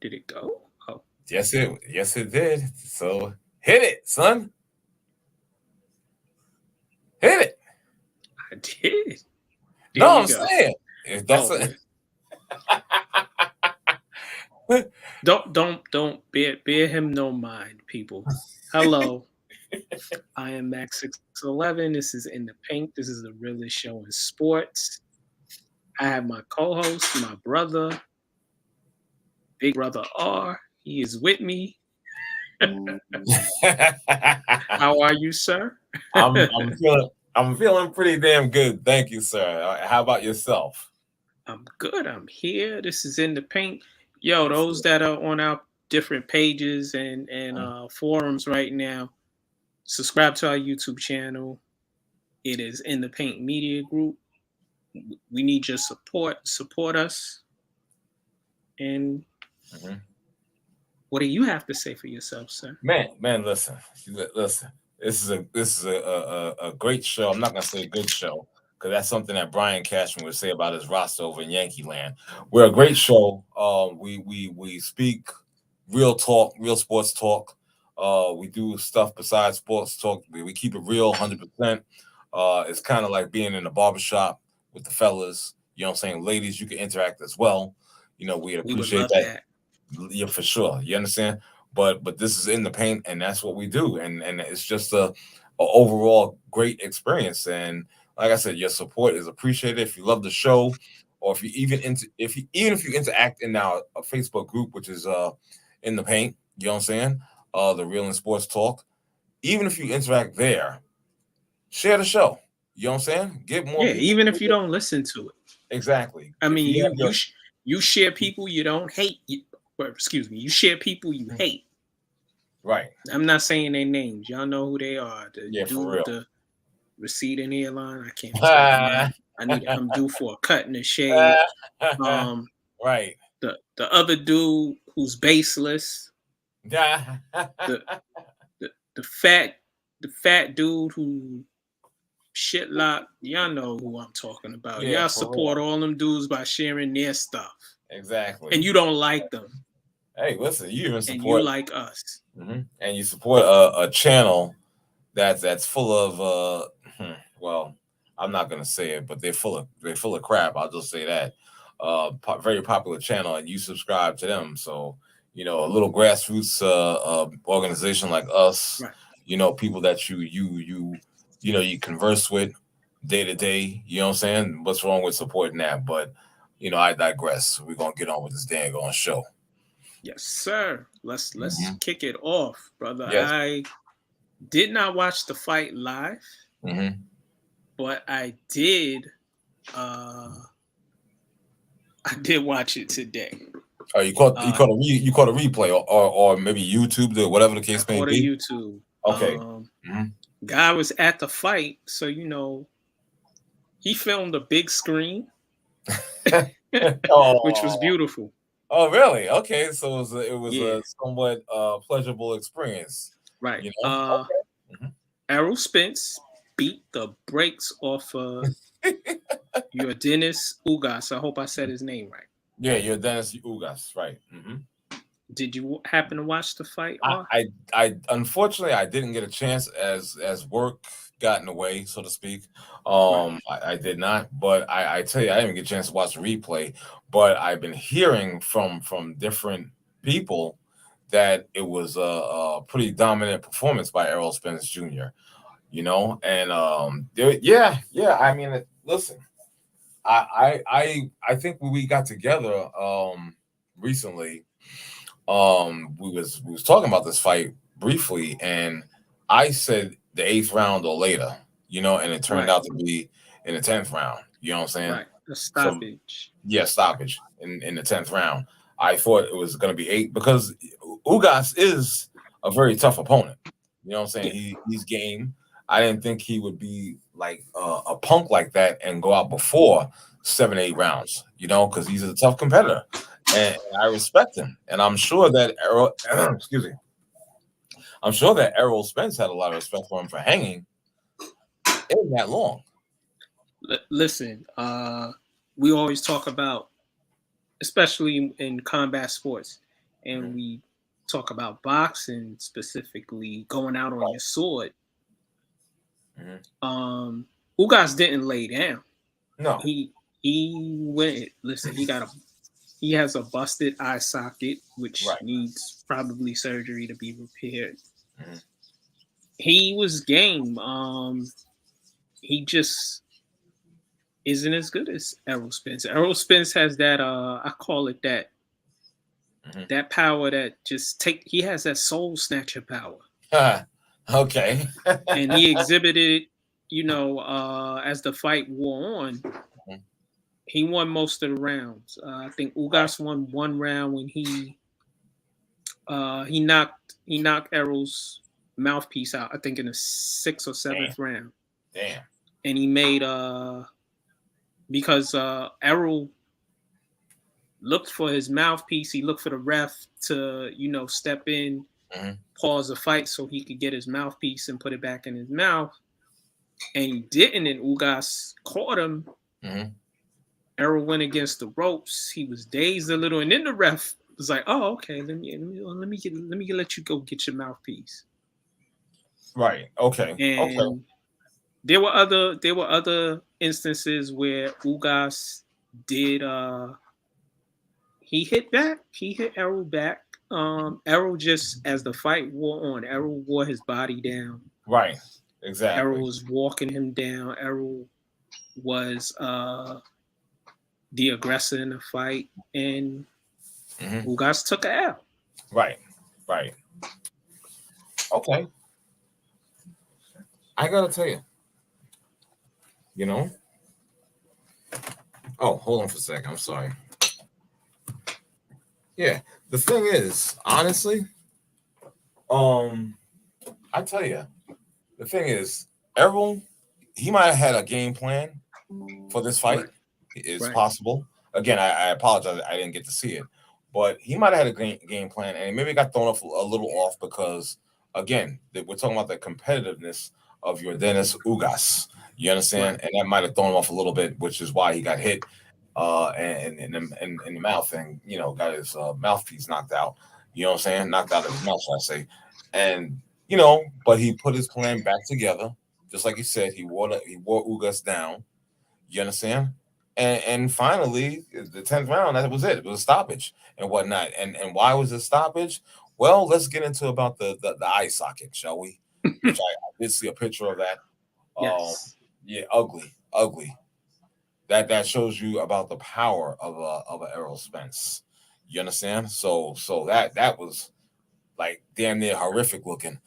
Did it go? Oh, Yes, it did. So hit it, son. Hit it. I did. There No, you I'm go. saying if that's Oh, a don't bear him no mind, people. Hello, I am Max 611. This is In the Paint. This is the realest show in sports. I have my co-host, my brother, Big Brother R. He is with me. How are you, sir? I'm feeling pretty damn good. Thank you, sir. How about yourself? I'm good. I'm here. This is In the Paint. Yo, those that are on our different pages and forums right now, subscribe to our YouTube channel. It is In the Paint Media Group. We need your support. Support us. And Mhm. what do you have to say for yourself, sir? Man, listen. This is a great show. I'm not gonna say a good show because that's something that Brian Cashman would say about his roster over in Yankee Land. We're a great show. We speak real talk, real sports talk. We do stuff besides sports talk. We keep it real, 100%. It's kind of like being in a barbershop with the fellas. You know what I'm saying? Ladies, you can interact as well. We We would appreciate love that. that. Yeah, for sure. You understand? But this is In the Paint, and that's what we do, and it's just a overall great experience. And like I said, your support is appreciated. If you love the show, or if you even if you interact in our Facebook group, which is In the Paint, you know what I'm saying? The Real and Sports Talk. Even if you interact there, share the show. You know what I'm saying? Get more Yeah, people. even if you don't listen to it. Exactly. I If mean, you have you share people you don't hate. Well, excuse me. You share people you hate. right, I'm not saying their names. Y'all know who they are. The yeah, dude for with real. the receding hairline. I can't talk. I'm due for a cut and a shave. Um, Right. the other dude who's baseless. The the fat dude who shit lock. Y'all know who I'm talking about. Yeah, Y'all for support real. all them dudes by sharing their stuff, and Exactly. you don't like them, Hey, listen, you even and you support, like us. and you support a channel that's full of well, I'm not gonna say it, but they're full of crap. I'll just say that. Very popular channel, and you subscribe to them. So a little grassroots organization like us. Right. People that you converse with day to day. You know what I'm saying? What's wrong with supporting that? But I digress. We're gonna get on with this dang on show. Yes, sir. Let's Hmm. kick it off, brother. Yes. I did not watch the fight live, Hmm. but uh I did watch it today. Oh, you caught you Uh caught a you caught a replay, or maybe YouTube, or whatever the I case may caught a be. YouTube. Okay. Hmm. Guy was at the fight, so he filmed a big screen, which was Oh, beautiful. oh, really? Okay, so it was a Yeah, somewhat pleasurable experience. right. You know. Okay. Errol Spence beat the brakes off Yordenis Ugas. I hope I said his name right. Yeah, you're Dennis Ugas, right? Did you happen to watch the fight? I, Or I, I unfortunately I didn't get a chance as work got in the way, so to speak. right. I did not, but I tell you, I didn't get a chance to watch the replay. But I've been hearing from different people that it was a pretty dominant performance by Errol Spence Jr. And yeah. I mean, listen, I think when we got together recently, we was talking about this fight briefly, and I said the eighth round or later, and it turned Right. out to be in the 10th round. You know what I'm saying? Right. The So stoppage. yeah, stoppage in the 10th round. I thought it was going to be eight because Ugas is a very tough opponent. You know what I'm saying? Yeah. He's game. I didn't think he would be like a punk like that and go out before 7, 8 rounds. Because he's a tough competitor, and I respect him. And I'm sure that Errol, excuse me, I'm sure that Errol Spence had a lot of respect for him for hanging in that long. Listen, we always talk about, especially in combat sports, and we talk about boxing, specifically going out on your sword, Ugas didn't lay down. No. He went. Listen, he has a busted eye socket, which Right. needs probably surgery to be repaired. He was game. He just isn't as good as Errol Spence. Errol Spence has that I call it that that power that just he has that soul snatcher power. Okay. And he exhibited, as the fight wore on, he won most of the rounds. I think Ugas won one round when he knocked Errol's mouthpiece out, I think in the 6th or 7th round. Damn. And he made because Errol looked for his mouthpiece, he looked for the ref to, step in, pause the fight so he could get his mouthpiece and put it back in his mouth. And he didn't, and Ugas caught him. Errol went against the ropes. He was dazed a little, and then the ref was like, "Oh, okay, let me let you go get your mouthpiece." Right. Okay. And there were other instances where Ugas did he hit back. He hit Errol back. Errol, just as the fight wore on, Errol wore his body down. Right. Exactly. Errol was walking him down. Errol was the aggressor in the fight, and Ugas took an L. Right. Right. Okay. I gotta tell you. Oh, hold on for a second. I'm sorry. Yeah. The thing is, honestly, I tell you, the thing is, Errol, he might have had a game plan for this fight. Right. It's possible. Again, I apologize. I didn't get to see it. But he might have had a game plan, and maybe got thrown off a little off because, again, we're talking about the competitiveness of Yordenis Ugas. You understand? And that might have thrown him off a little bit, which is why he got hit in the mouth and, got his mouthpiece knocked out. You know what I'm saying? Knocked out of his mouth, should I say. And, but he put his plan back together. Just like he said, he wore Ugas down. You understand? And finally, the 10th round, that was it. It was a stoppage and whatnot. And why was it a stoppage? Well, let's get into about the eye socket, shall we? Which I did see a picture of that. Yes. Yeah, ugly. That shows you about the power of a Errol Spence. You understand? So that was like damn near horrific looking.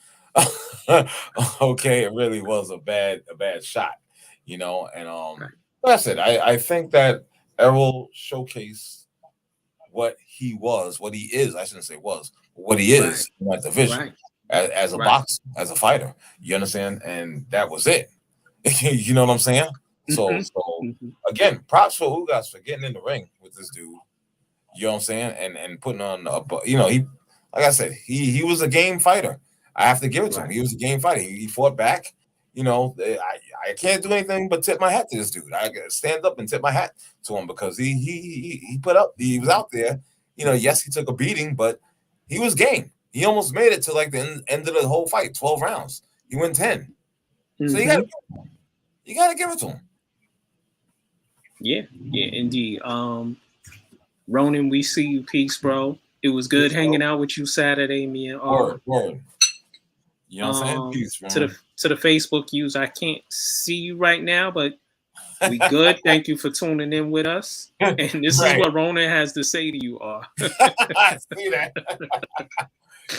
Okay, it really was a bad shot, and that's it. I think that Errol showcased what he is. I shouldn't say was, but what he is in that division as a boxer, as a fighter. You understand? And that was it. You know what I'm saying? So again, props for Ugas for getting in the ring with this dude. You know what I'm saying? And putting on he, like I said, he was a game fighter. I have to give it to him. He was a game fighter. He fought back. I can't do anything but tip my hat to this dude. I stand up and tip my hat to him because he put up. He was out there. Yes, he took a beating, but he was game. He almost made it to like the end of the whole fight, 12 rounds. He went 10. So you gotta give it to him. Yeah, indeed. Ronan, we see you. Peace, bro. It was good hanging out with you Saturday, me and Word. You know what I'm saying? Peace, to the Facebook user, I can't see you right now, but we good. Thank you for tuning in with us. And this is what Ronan has to say to you all. I see that.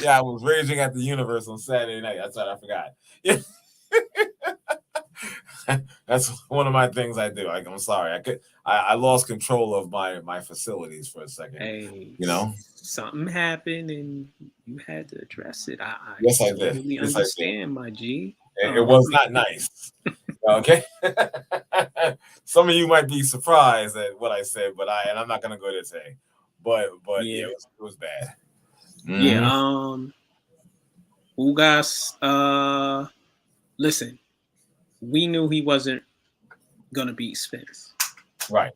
Yeah, I was raging at the universe on Saturday night. That's what I forgot. Yeah. That's one of my things I do. I'm sorry. I lost control of my facilities for a second. Hey, something happened and you had to address it. Yes, I did. Totally understand, my G. It was not nice. Okay. Some of you might be surprised at what I said, but I'm not gonna go there today. But yeah, it was bad. Yeah. Ugas, listen, we knew he wasn't gonna beat Spence. Right.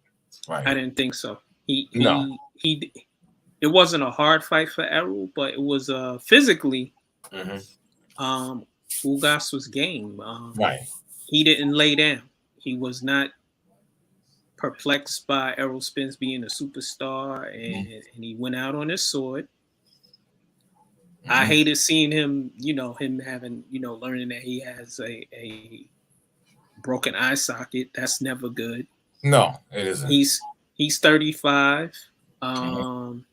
I didn't think so. It it wasn't a hard fight for Errol, but it was physically. Mm-hmm. Um, Ugas was game. Right. He didn't lay down. He was not perplexed by Errol Spence being a superstar, and he went out on his sword. I Mm-hmm. hated seeing him, him having, learning that he has a broken eye socket. That's never good. No, it isn't. He's 35. Mm-hmm. Um,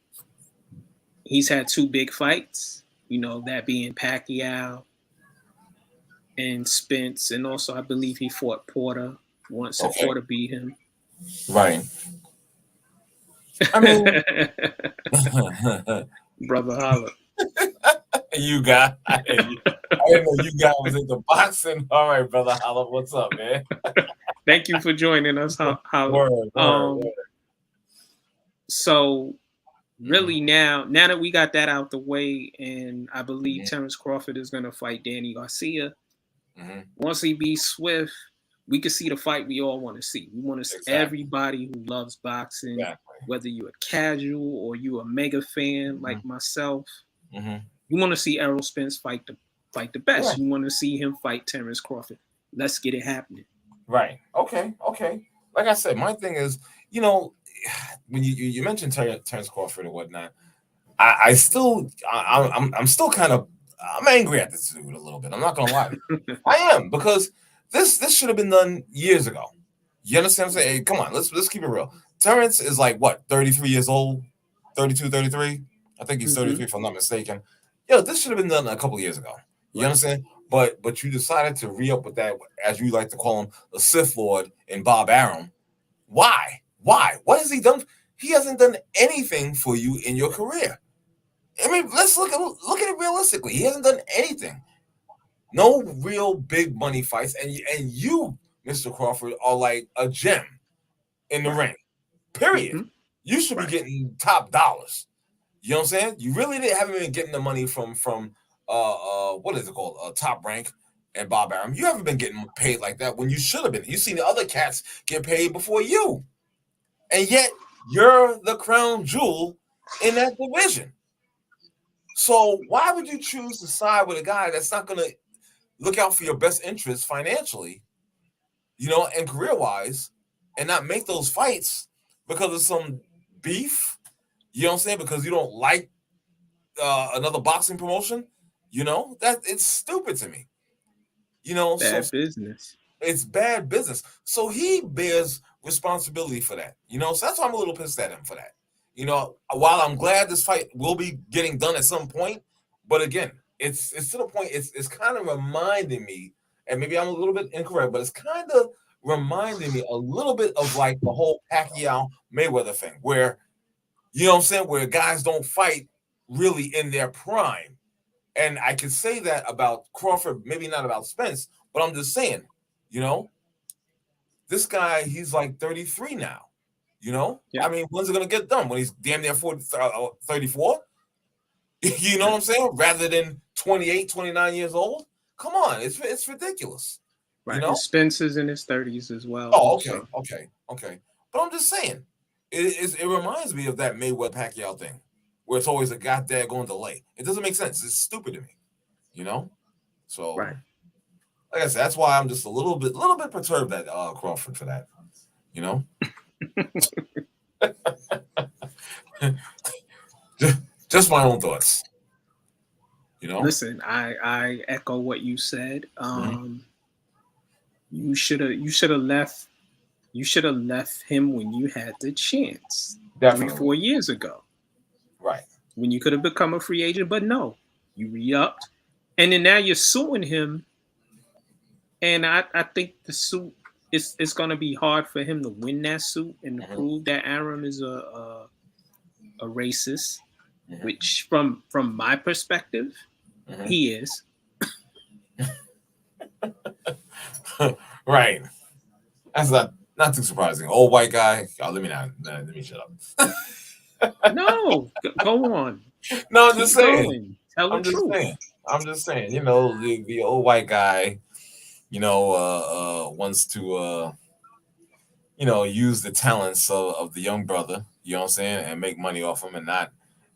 he's had two big fights, that being Pacquiao and Spence, and also I believe he fought Porter once, and Okay. Porter beat him. Right. I mean, Brother Holla. you got. I didn't know you guys was into boxing. All right, brother Holla, what's up, man? Thank you for joining us, Holla. Word. So really now that we got that out the way, and I believe Mm-hmm. Terrence Crawford is going to fight Danny Garcia. Mm-hmm. Once he beats Swift, we can see the fight we all want to see. We want to see everybody who loves boxing, whether you're a casual or you a mega fan like myself. Mm-hmm. You want to see Errol Spence fight the best. You want to see him fight Terrence Crawford. Let's get it happening. Right. Okay. Like I said, my thing is, when you mentioned Terrence Crawford and whatnot, I'm still kind of angry at this dude a little bit. I'm not gonna lie. I am, because this should have been done years ago. You understand what I'm saying? Hey, come on, let's keep it real. Terrence is like what, 33 years old, 32, 33. I think he's 33 if I'm not mistaken. Yo, this should have been done a couple of years ago. You understand? But you decided to re-up with that, as you like to call him, the Sith Lord in Bob Arum. Why? What has he done? He hasn't done anything for you in your career. I mean, let's look at it realistically. He hasn't done anything. No real big money fights, and you, Mr. Crawford, are like a gem in the ring. Period. Mm-hmm. You should be getting top dollars. You know what I'm saying? You really haven't been getting the money from what is it called? Top Rank and Bob Arum. You haven't been getting paid like that when you should have been. You've seen the other cats get paid before you. And yet you're the crown jewel in that division. So why would you choose to side with a guy that's not gonna look out for your best interests financially, and career-wise, and not make those fights because of some beef? You know what I'm saying? Because you don't like another boxing promotion, that it's stupid to me. Bad business. It's bad business. So he bears responsibility for that. So that's why I'm a little pissed at him for that. While I'm glad this fight will be getting done at some point, but again, it's to the point. It's kind of reminding me, and maybe I'm a little bit incorrect, but it's kind of reminding me a little bit of like the whole Pacquiao Mayweather thing, where where guys don't fight really in their prime. And I can say that about Crawford, maybe not about Spence, but I'm just saying, this guy, he's like 33 now. I mean, when's it going to get done? When he's damn near 34? You know what I'm saying? Rather than 28, 29 years old? Come on, it's ridiculous. Right. And Spence is in his 30s as well. Oh, okay. But I'm just saying, it reminds me of that Mayweather-Pacquiao thing, where it's always a goddamn going delay. It doesn't make sense. It's stupid to me, So, like I said, that's why I'm just a little bit perturbed at Crawford for that, just my own thoughts. Listen, I echo what you said. You should have left him when you had the chance. Definitely. 3-4 years ago. Right. When you could have become a free agent, but no, you re-upped. And then now you're suing him. And I think the suit it's going to be hard for him to win that suit and to prove that Arum is a racist, which from my perspective, he is. Right. That's not too surprising. Old white guy. Oh, let me shut up. No, go on. No, I'm just saying. Tell the truth. I'm just saying. The old white guy, wants to use the talents of the young brother, you know what I'm saying, and make money off him, and not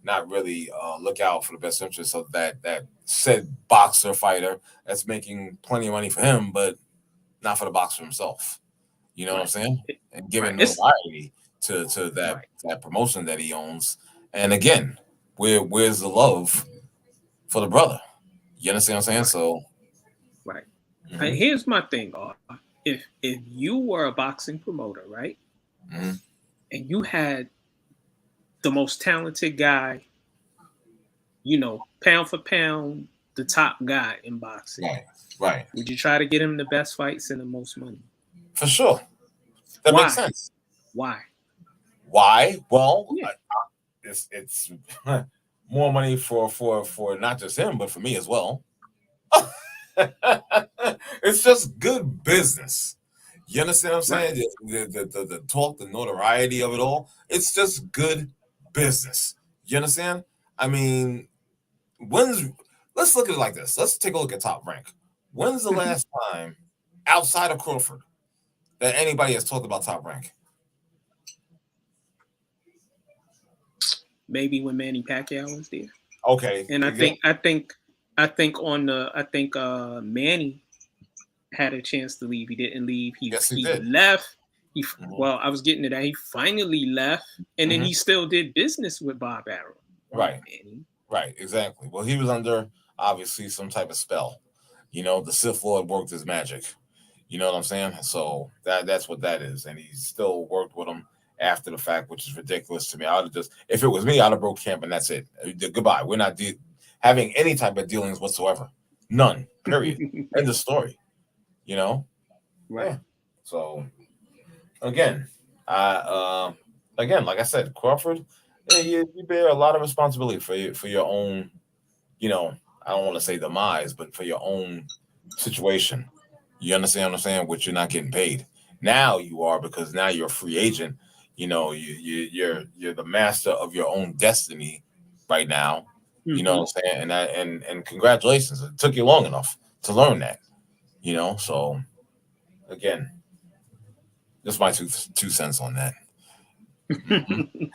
not really look out for the best interests of that said boxer fighter that's making plenty of money for him, but not for the boxer himself. You know what I'm Right. saying? And giving Right. It's notoriety to that right. that promotion that he owns. And again, where's the love for the brother? You understand what I'm saying? Right. So, Right. And mhm, here's my thing, if you were a boxing promoter, right, mhm, and you had the most talented guy, pound for pound, the top guy in boxing, right, right, would you try to get him the best fights and the most money? for sure. That makes Why? sense. Why? Why? Well, Yeah. it's more money for not just him, but for me as well. It's just good business. You understand what I'm Right. saying? The talk, the notoriety of it all. It's just good business. You understand? I mean, when's let's look at it like this. Let's take a look at Top Rank. When's the last time outside of Crawford that anybody has talked about Top Rank? Maybe when Manny Pacquiao was there. Okay, And I think Manny had a chance to leave. He didn't leave. yes, he He did. left. Hmm. Well, I was getting to that. He finally left, and then Hmm. he still did business with Bob Arrow. Right, Manny. right, exactly. Well, he was under obviously some type of spell. The Sith Lord worked his magic. You know what I'm saying? So that's what that is, and he still worked with him after the fact, which is ridiculous to me. I would have just, if it was me, I'd have broke camp, and that's it. Goodbye. We're not having any type of dealings whatsoever. None. Period. End of story. You know? Right. Yeah. So again, I again, like I said, Crawford, yeah, you bear a lot of responsibility for your own. You know, I don't want to say demise, but for your own situation. You understand what I'm saying? Which you're not getting paid. Now you are, because now you're a free agent. You're the master of your own destiny right now. You know Hmm. what I'm saying? And congratulations. It took you long enough to learn that. So again, just my two cents on that. Mhm.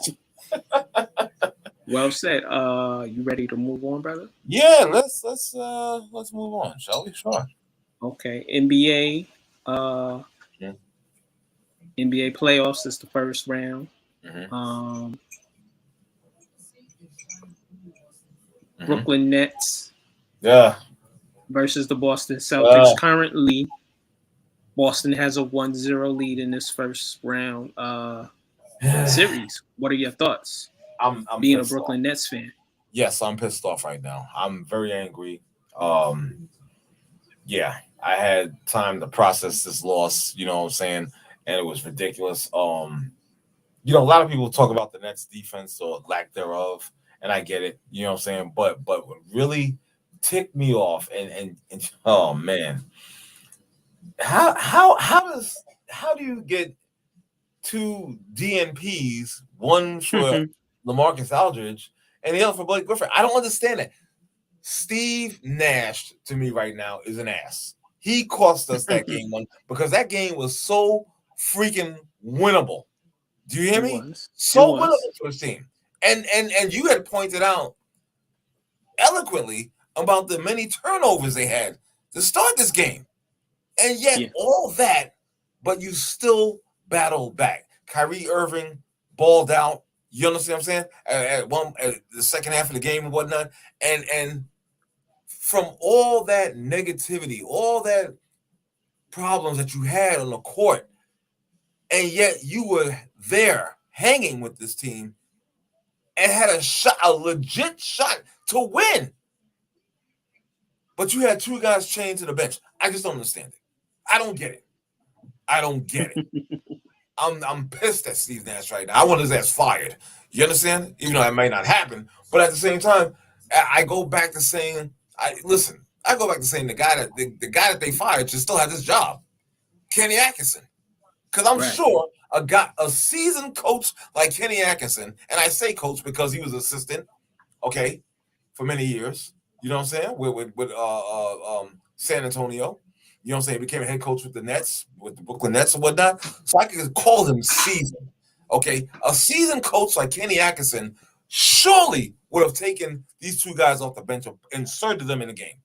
Well said. You ready to move on, brother? Yeah, let's move on, shall we? Sure. Okay. NBA playoffs is the first round. Hmm. Um, Hmm. Brooklyn Nets Yeah. versus the Boston Uh, Celtics. Currently, Boston has a 1-0 lead in this first round series. What are your thoughts, I'm being a pissed off. Brooklyn Nets fan? Yes, I'm pissed off right now. I'm very angry. Um, yeah, I had time to process this loss. You know what I'm saying? And it was ridiculous. A lot of people talk about the Nets defense or lack thereof, and I get it. You know what I'm saying? But what really ticked me off, and oh man, how do you get two DNPs, one for LaMarcus Aldridge and the other for Blake Griffin? I don't understand that. Steve Nash to me right now is an ass. He cost us that game one because that game was so freaking winnable. Do you hear It me? was. It So winnable was. for his team. And you had pointed out eloquently about the many turnovers they had to start this game. And yet Yeah. all that, but you still battled back. Kyrie Irving balled out. You understand what I'm saying? At the second half of the game and whatnot. And from all that negativity, all that problems that you had on the court, and yet you were there hanging with this team and had a legit shot to win. But you had two guys chained to the bench. I just don't understand it. I don't get it. I don't get it. I'm pissed at Steve Nash right now. I want his ass fired. You understand? Even though that may not happen, but at the same time, I go back to saying, I go back to saying the guy that they fired should still have this job, Kenny Atkinson, because I'm Right. sure a seasoned coach like Kenny Atkinson, and I say coach because he was assistant, okay, for many years. You know what I'm saying? With San Antonio. You know what I'm saying? He became a head coach with the Nets, with the Brooklyn Nets and whatnot. So I could call him seasoned. Okay. A seasoned coach like Kenny Atkinson surely would have taken these two guys off the bench and inserted them in the game.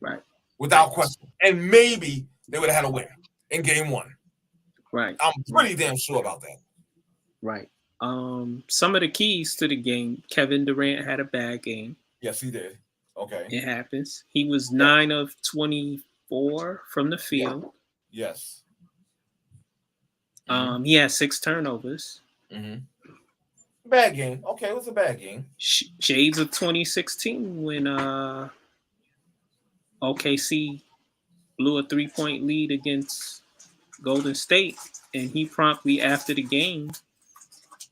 Right. Without question. And maybe they would have had a win in game one. Right. I'm pretty damn sure about that. Right. Some of the keys to the game, Kevin Durant had a bad game. Yes, he did. Okay. It happens. He was 9 of 24 from the field. Yes. He had 6 turnovers. Bad game. Okay, it was a bad game. Shades of 2016 when OKC blew a 3-point lead against Golden State, and he promptly after the game,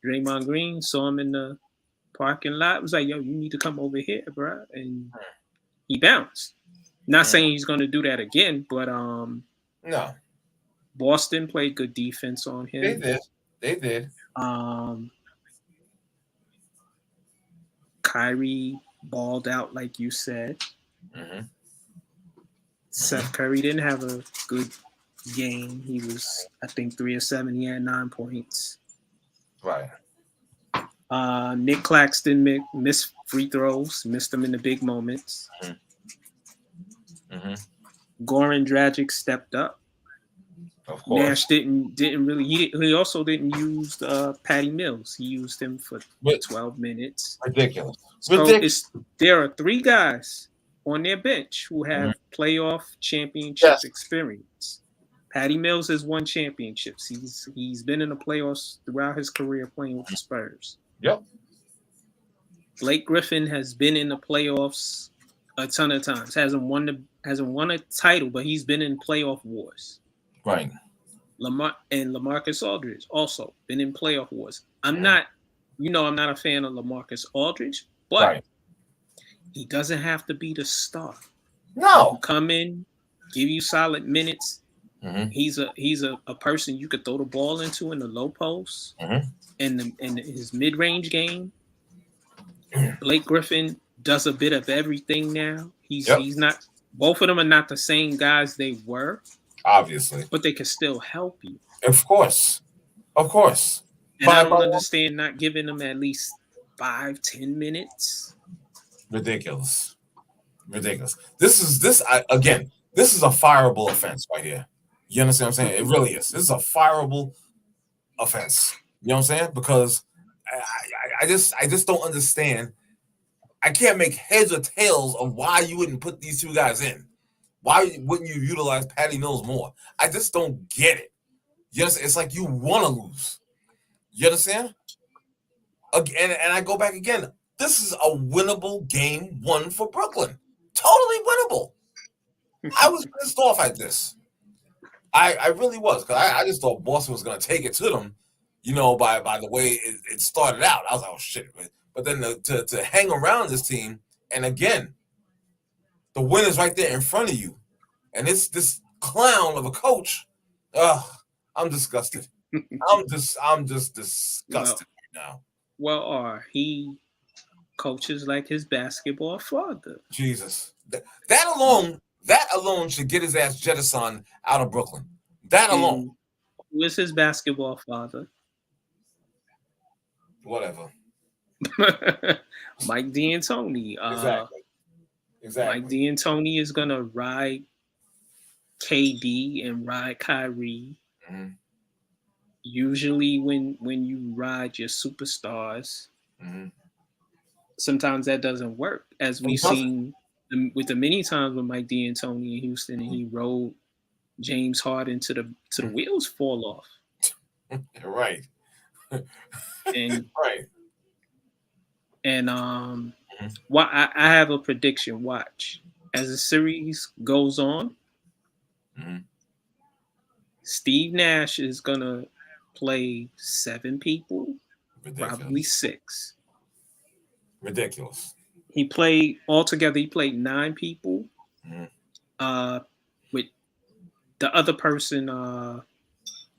Draymond Green saw him in the parking lot. Was like, "Yo, you need to come over here, bro," and he bounced. Not saying he's going to do that again, but no. Boston played good defense on him. They did. Kyrie balled out, like you said. Seth Curry didn't have a good game. He was, I think, 3 of 7. He had 9 points. Right. Nick Claxton missed free throws, missed them in the big moments. Goran Dragic stepped up. Of course. Nash didn't really. He also didn't use Patty Mills. He used him for 12 minutes. Ridiculous. So there are 3 guys on their bench who have playoff championship experience. Patty Mills has won championships. He's been in the playoffs throughout his career playing with the Spurs. Yep. Blake Griffin has been in the playoffs a ton of times. Hasn't won a title, but he's been in playoff wars. Right. LaMarcus Aldridge also been in playoff wars. I'm not a fan of LaMarcus Aldridge, but he doesn't have to be the star. No. Come in, give you solid minutes. He's a person you could throw the ball into in the low post and in his mid-range game. Blake Griffin does a bit of everything now. He's not. Both of them are not the same guys they were. Obviously. But they can still help you. Of course. And I don't understand not giving them at least 5-10 minutes. Ridiculous. This is a fireable offense right here. You understand what I'm saying? It really is. This is a fireable offense. You know what I'm saying? Because I just don't understand. I can't make heads or tails of why you wouldn't put these 2 guys in. Why wouldn't you utilize Patty Mills more? I just don't get it. You understand? It's like you want to lose. You understand? Again, and I go back again. This is a winnable game 1 for Brooklyn. Totally winnable. I was pissed off at this. I really was, because I just thought Boston was going to take it to them, by the way it started out. I was like, oh, shit. But then to hang around this team, and again, the win is right there in front of you. And it's this clown of a coach. I'm disgusted. I'm just disgusted right now. Well, he coaches like his basketball father. Jesus. That alone should get his ass jettisoned out of Brooklyn. That alone. Who is his basketball father? Whatever. Mike D'Antoni. Exactly. Mike D'Antoni is gonna ride KD and ride Kyrie. Usually, when you ride your superstars, sometimes that doesn't work, as we've seen with the many times with Mike D'Antoni in Houston, and he rode James Harden to the wheels fall off. Right. And right. And I have a prediction. Watch as the series goes on. Steve Nash is gonna play 7 people, probably 6. Ridiculous. He played 9 people. With the other person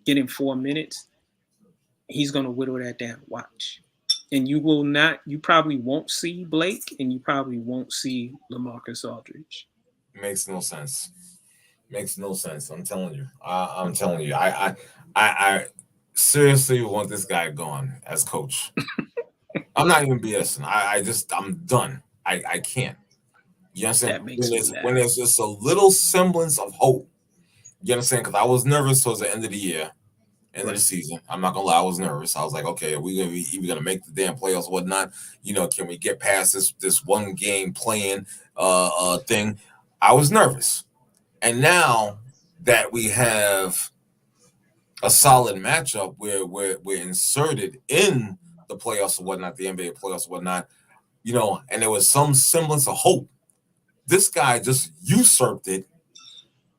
getting 4 minutes. He's gonna whittle that down. Watch. And you probably won't see Blake, and you probably won't see LaMarcus Aldridge. Makes no sense. I'm telling you. I seriously want this guy gone as coach. I'm not even BSing. I'm done. I can't. You understand? That makes me When laugh. there's just a little semblance of hope. You understand? Because I was nervous towards the end of the year, end of the Right. season. I'm not gonna lie, I was nervous. I was like, okay, are we gonna be even gonna make the damn playoffs or whatnot? Can we get past this one game playing thing? I was nervous. And now that we have a solid matchup where we're inserted in the playoffs or whatnot, the NBA playoffs or whatnot, and there was some semblance of hope. This guy just usurped it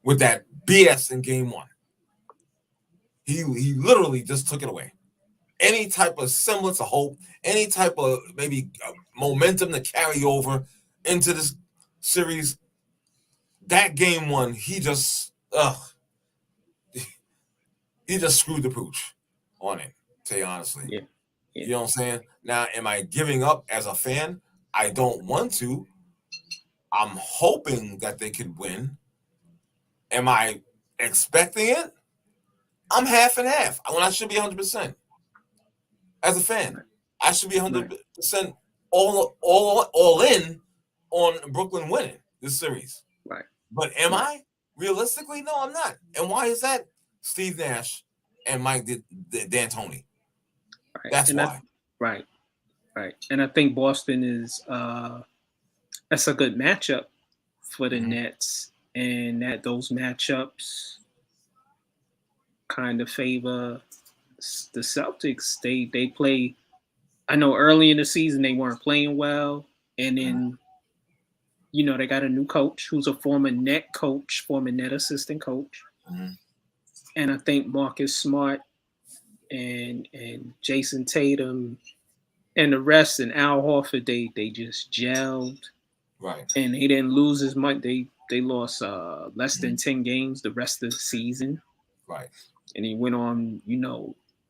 with that BS in game one. He literally just took it away. Any type of semblance of hope, any type of maybe momentum to carry over into this series, that game one, he just screwed the pooch on it, to tell you honestly. Yeah. Yeah. You know what I'm saying? Now, am I giving up as a fan? I don't want to. I'm hoping that they could win. Am I expecting it? I'm half and half when I should be 100%. As a fan, Right. I should be Right. 100% all in on Brooklyn winning this series. Right. But am Right. I? Realistically, no, I'm not. And why is that? Steve Nash and Mike D'Antoni. Right. That's And why. right. Right. And I think Boston is that's a good matchup for the Nets, and that those matchups kind of favor the Celtics. They play. I know early in the season they weren't playing well, and then they got a new coach who's a former net coach, former net assistant coach, and I think Marcus Smart and Jason Tatum and the rest and Al Horford they just gelled. Right. And they didn't lose as much. They lost less than 10 games the rest of the season. Right. And he went on,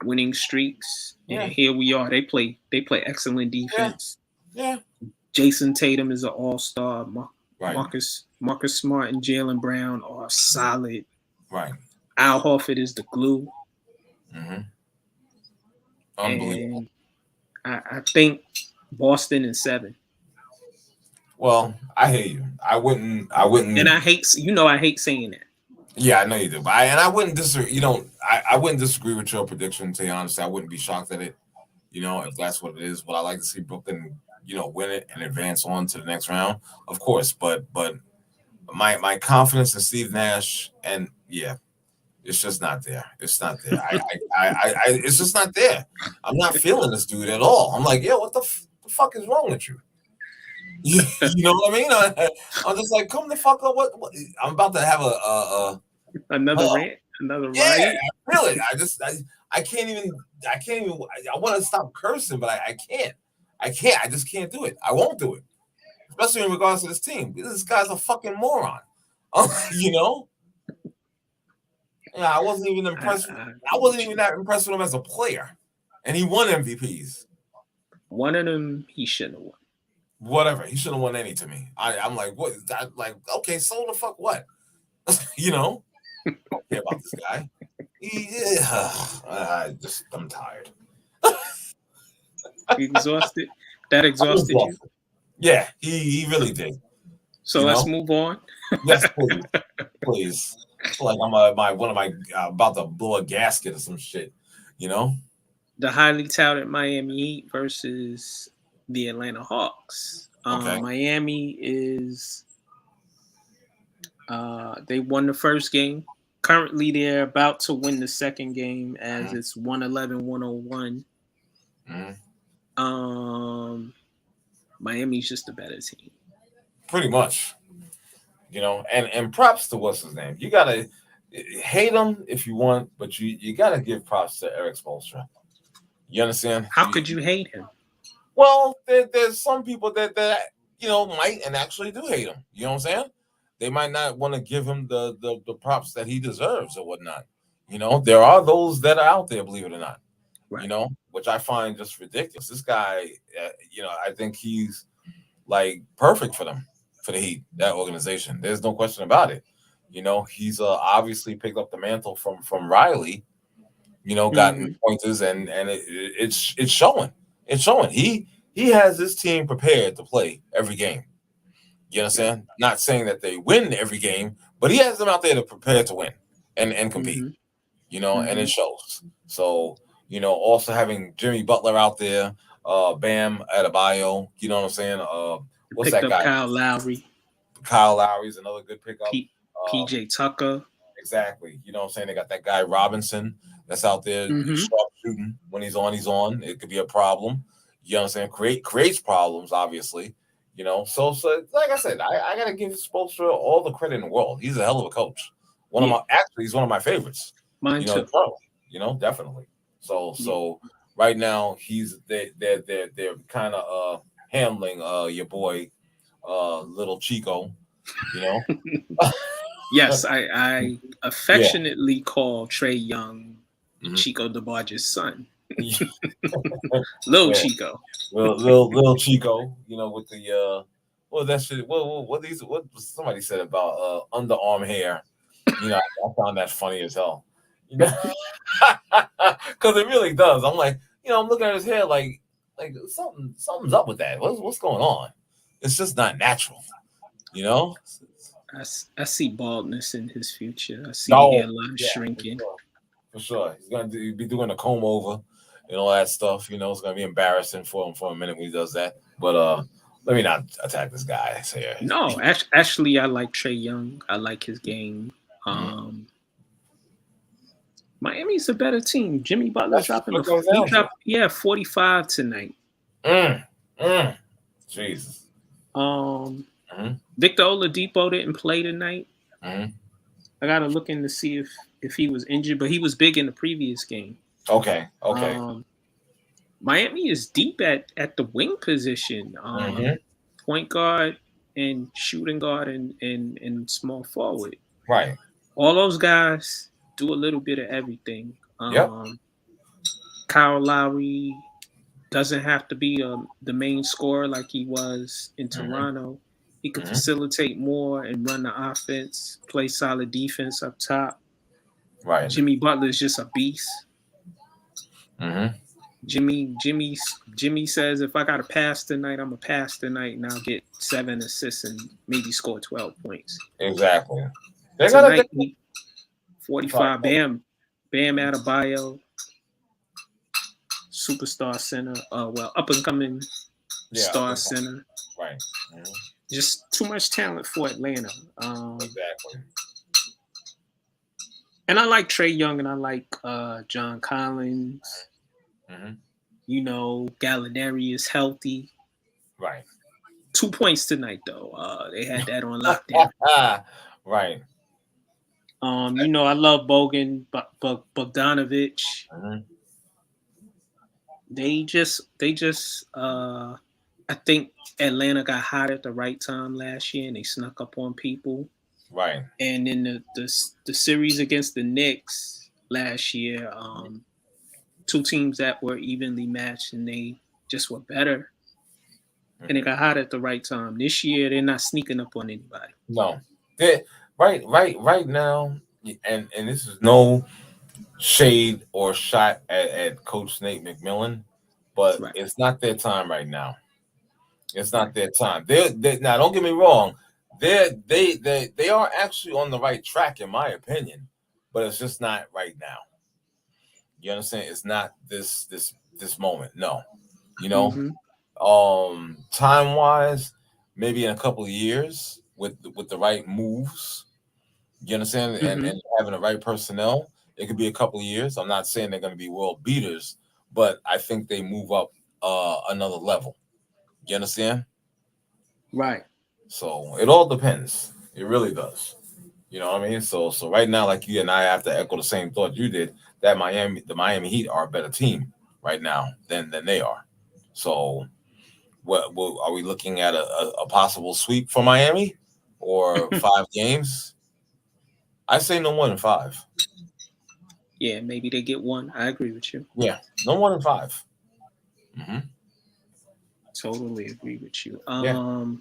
winning streaks. Yeah. And here we are. They play excellent defense. Yeah. Jason Tatum is an all-star. Right. Marcus Smart and Jaylen Brown are solid. Right. Al Horford is the glue. Unbelievable. And I think Boston in 7. Well, I hear you. I wouldn't. And I hate saying that. Yeah, I know you do. But I wouldn't disagree. I wouldn't disagree with your prediction. To be honest, I wouldn't be shocked at it. If that's what it is. But I like to see Brooklyn, win it and advance on to the next round, of course. But my confidence in Steve Nash and it's just not there. It's not there. It's just not there. I'm not feeling this dude at all. I'm like, what the fuck is wrong with you? You know what I mean? I'm just like, come the fuck up. What? I'm about to have another rant, another riot. riot. Really, I can't even. I want to stop cursing, but I can't. I just can't do it. I won't do it, especially in regards to this team. This guy's a fucking moron. Yeah, I wasn't even impressed. I wasn't even that impressed with him as a player, and he won MVPs. One of them he shouldn't have won. Whatever, he shouldn't have won any to me. I'm like, what? Like, okay, so the fuck what? I don't care about this guy. I'm tired. Exhausted. That exhausted you. Yeah, he really did. So let's move on. Yes, please. Like I'm about to blow a gasket or some shit. The highly touted Miami Heat versus the Atlanta Hawks. Okay. Miami is they won the first game. Currently, they're about to win the second game as it's 111-101. Miami's just a better team. Pretty much. And props to what's his name. You gotta hate him if you want, but you gotta give props to Eric Spoelstra. You understand? How could you hate him? Well, there's some people that might and actually do hate him. You know what I'm saying? They might not want to give him the props that he deserves or whatnot. There are those that are out there, believe it or not. Right. Which I find just ridiculous. This guy, I think he's like perfect for them, for the Heat, that organization. There's no question about it. He's obviously picked up the mantle from Riley. Gotten pointers and it's showing. It's showing. He he has his team prepared to play every game. You understand? Not saying that they win every game, but he has them out there to prepare to win and compete. Mm-hmm. And it Mm-hmm. shows. So, also having Jimmy Butler out there, Bam Adebayo, you know what I'm saying? What's Picked that up guy? Kyle Lowry, Kyle Lowry's another good pickup. P, Um, PJ Tucker. exactly. You know what I'm saying? They got that guy Robinson that's out there Mm-hmm. sharp shooting. When he's on, he's on. It could be a problem. You know what I'm saying? Creates problems, obviously. So like I said, I gotta give Spoelstra all the credit in the world. He's a hell of a coach. Yeah, He's one of my favorites. mine too. Pro, definitely. So Yeah. so right now they're kind of handling your boy little Chico, you know. Yes, I Yeah. affectionately call Trey Young Mhm. Chico DeBarge's son, Lil Yeah. Chico. Little Chico, with the that shit what somebody said about underarm hair. I found that funny as hell. Because it really does. I'm like, I'm looking at his hair like something's up with that. What's going on? It's just not natural, you know. I see baldness in his future. I see the No, hairline yeah, shrinking. for sure. He's gonna be doing a comb over and all that stuff. It's gonna be embarrassing for him for a minute when he does that. But let me not attack this guy here. No, actually, I like Trey Young. I like his game. Mhm. Miami's a better team. Jimmy Butler That's dropping what it comes down to. 45 tonight. Mm, mm. Jesus. Um, hmm Victor Oladipo didn't play tonight. hmm I gotta look in to see if he was injured, but he was big in the previous game. Okay. Okay. Um, Miami is deep at the wing position. hmm Point guard and shooting guard and small forward. Right. All those guys do a little bit of everything. Yep. Kyle Lowry doesn't have to be the main scorer like he was in hmm Toronto. He could hmm facilitate more and run the offense, play solid defense up top. Right. Jimmy Butler is just a beast. hmm Jimmy says if I got to pass tonight, I'm gonna pass tonight, and I'll get 7 assists and maybe score 12 points. Exactly. They got to. Tonight, 45. Bam Adebayo, superstar center. Up and coming Yeah. star center. Right. hmm Just too much talent for Atlanta. Exactly. And I like Trey Young and I like John Collins. hmm Gallinari is healthy. Right. 2 points tonight though. They had that on lockdown. Right. I love Bogan, Bogdanovich. hmm They just I think Atlanta got hot at the right time last year and they snuck up on people. Right. And in the series against the Knicks last year, two teams that were evenly matched and they just were better. And they got hot at the right time. This year they're not sneaking up on anybody. No. Right now, and this is no shade or shot at Coach Nate McMillan, but Right. it's not their time right now. It's not their time. They now. Don't get me wrong. They are actually on the right track, in my opinion, but it's just not right now. You understand? It's not this moment. No, you know. Mm-hmm. Time wise, maybe in a couple of years with the right moves. You understand? And Mm-hmm. and having the right personnel, it could be a couple of years. I'm not saying they're going to be world beaters, but I think they move up another level. You understand? Right. So it all depends. It really does. You know what I mean? So right now, like you and I have to echo the same thought you did, that the Miami Heat are a better team right now than they are. So what are we looking at a possible sweep for Miami or 5 games? I say no more than 5. Yeah, maybe they get one. I agree with you. Yeah, no more than 5. hmm Totally agree with you. Yeah,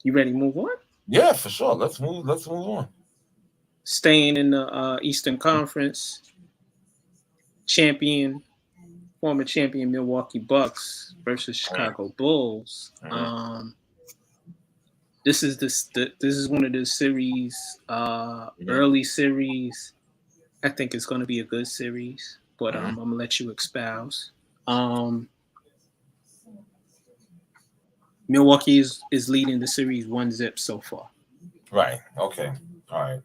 You ready to move on? yeah, for sure. Let's move on. Staying in the Eastern Conference, champion former champion Milwaukee Bucks versus Mm, Chicago Bulls. mhm, This is one of the series, mhm, early series. I think it's going to be a good series, but mhm. I'm gonna let you espouse. Um, Milwaukee is leading the series 1-0 so far. Right. Okay. All right.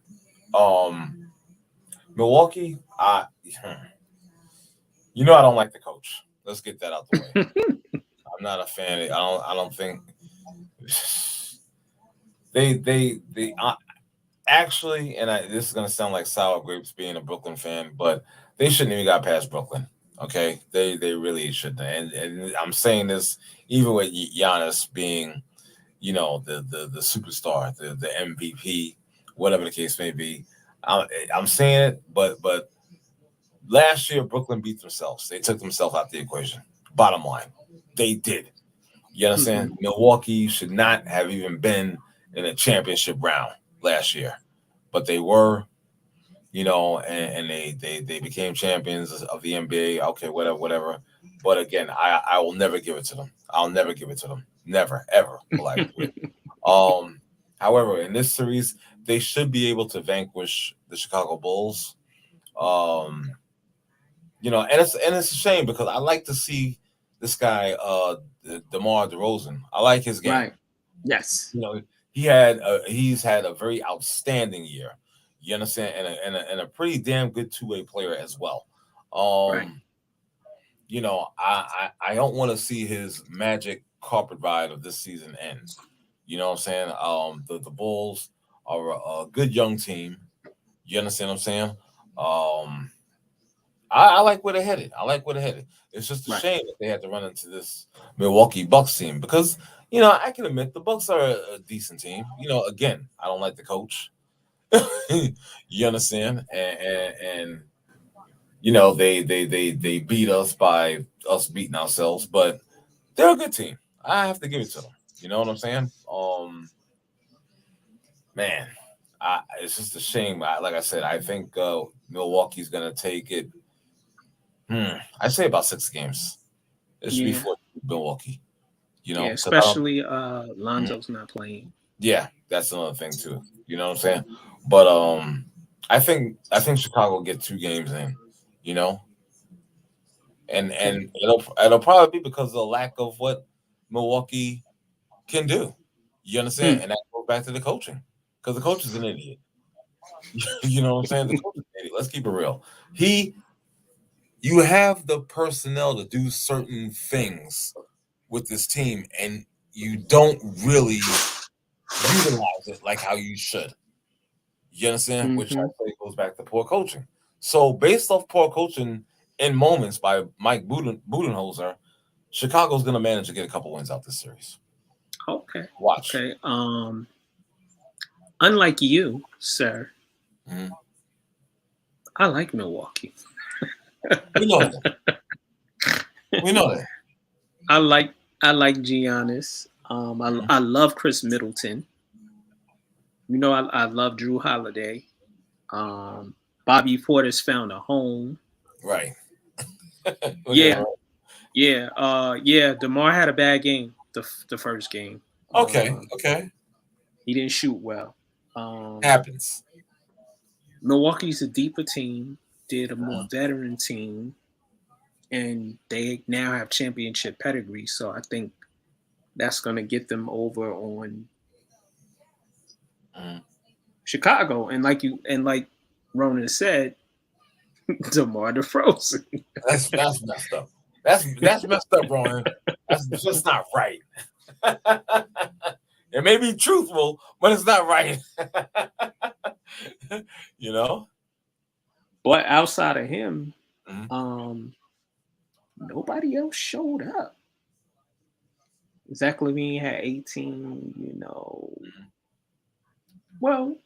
Milwaukee. I don't like the coach. Let's get that out the way. I'm not a fan. I don't think they actually. This is gonna sound like sour grapes being a Brooklyn fan, but they shouldn't even got past Brooklyn. Okay, they really shouldn't. And I'm saying this even with Giannis being, the superstar, the MVP, whatever the case may be. I'm saying it, but last year Brooklyn beat themselves. They took themselves out the equation. Bottom line, they did. You Hmm. understand? Milwaukee should not have even been in a championship round last year, but they were. And they became champions of the NBA. Okay, whatever, whatever. But again, I will never give it to them. I'll never give it to them. Never, ever will I do it. However, in this series, they should be able to vanquish the Chicago Bulls. Um, and it's a shame because I like to see this guy, DeMar DeRozan. I like his game. Right. Yes. You know, he's had a very outstanding year. You understand, and a pretty damn good two-way player as well. Right. Um, I don't want to see his magic carpet ride of this season end. You know what I'm saying? The Bulls are a good young team. You understand what I'm saying? Um, I like where they're headed. I like where they're headed. It's just a Right. shame that they had to run into this Milwaukee Bucks team because I can admit the Bucks are a decent team. Again, I don't like the coach. You understand? And they beat us by us beating ourselves, but they're a good team. I have to give it to them. You know what I'm saying? Man, it's just a shame. Like I said, I think Milwaukee's gonna take it. I say about 6 games. It should be Yeah. 4 Milwaukee. Yeah. Because I don't. Especially Mhm. Lonzo's not playing. Yeah, that's another thing too. You know what I'm saying? But I think Chicago will get 2 games in. You know, Okay. and it'll probably be because of the lack of what Milwaukee can do. You understand? Hmm. And that goes back to the coaching because the coach is an idiot. You know what I'm saying? The coach is an idiot. Let's keep it real. You have the personnel to do certain things with this team, and you don't really utilize it like how you should. You understand? Which I Hmm. say goes back to poor coaching. So, based off poor coaching in moments by Mike Budenholzer, Chicago's going to manage to get a couple wins out this series. Okay. Watch. Okay. Unlike you, sir, Mhm. I like Milwaukee. We know that. We know that. I like I like Giannis. Mhm. I love Chris Middleton. I love Drew Holiday. Um, Bobby Porter's found a home. Right. Yeah. Yeah, yeah. Demar had a bad game the first game. Okay. Uh, Okay. he didn't shoot well. Um, Happens. Milwaukee's a deeper team. Did a more Mhm. veteran team, and they now have championship pedigree. So I think that's going to get them over on Mhm. Chicago. And like Ronan said, DeMar DeRozan. That's messed up. That's messed up, Ronan. That's just not right. It may be truthful, but it's not right. you know? But outside of him, Mhm. um, nobody else showed up. Zach Levine had 18. Well,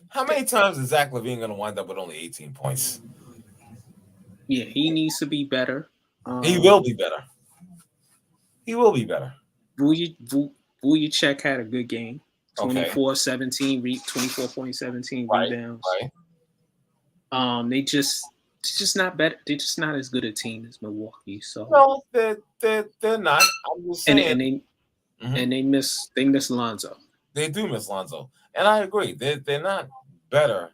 How many times is Zach Levine going to wind up with only 18 points? yeah, he needs to be better. He will Um, be better. He will be better. Vujicic had a good game. Okay. 24-17, 24.17 Right. rebounds. Right. They just It's just not better. They're just not as good a team as Milwaukee. So No, they're not. I'm just and saying. and they Mhm. and they miss Lonzo. They do miss Lonzo, and I agree. They're not better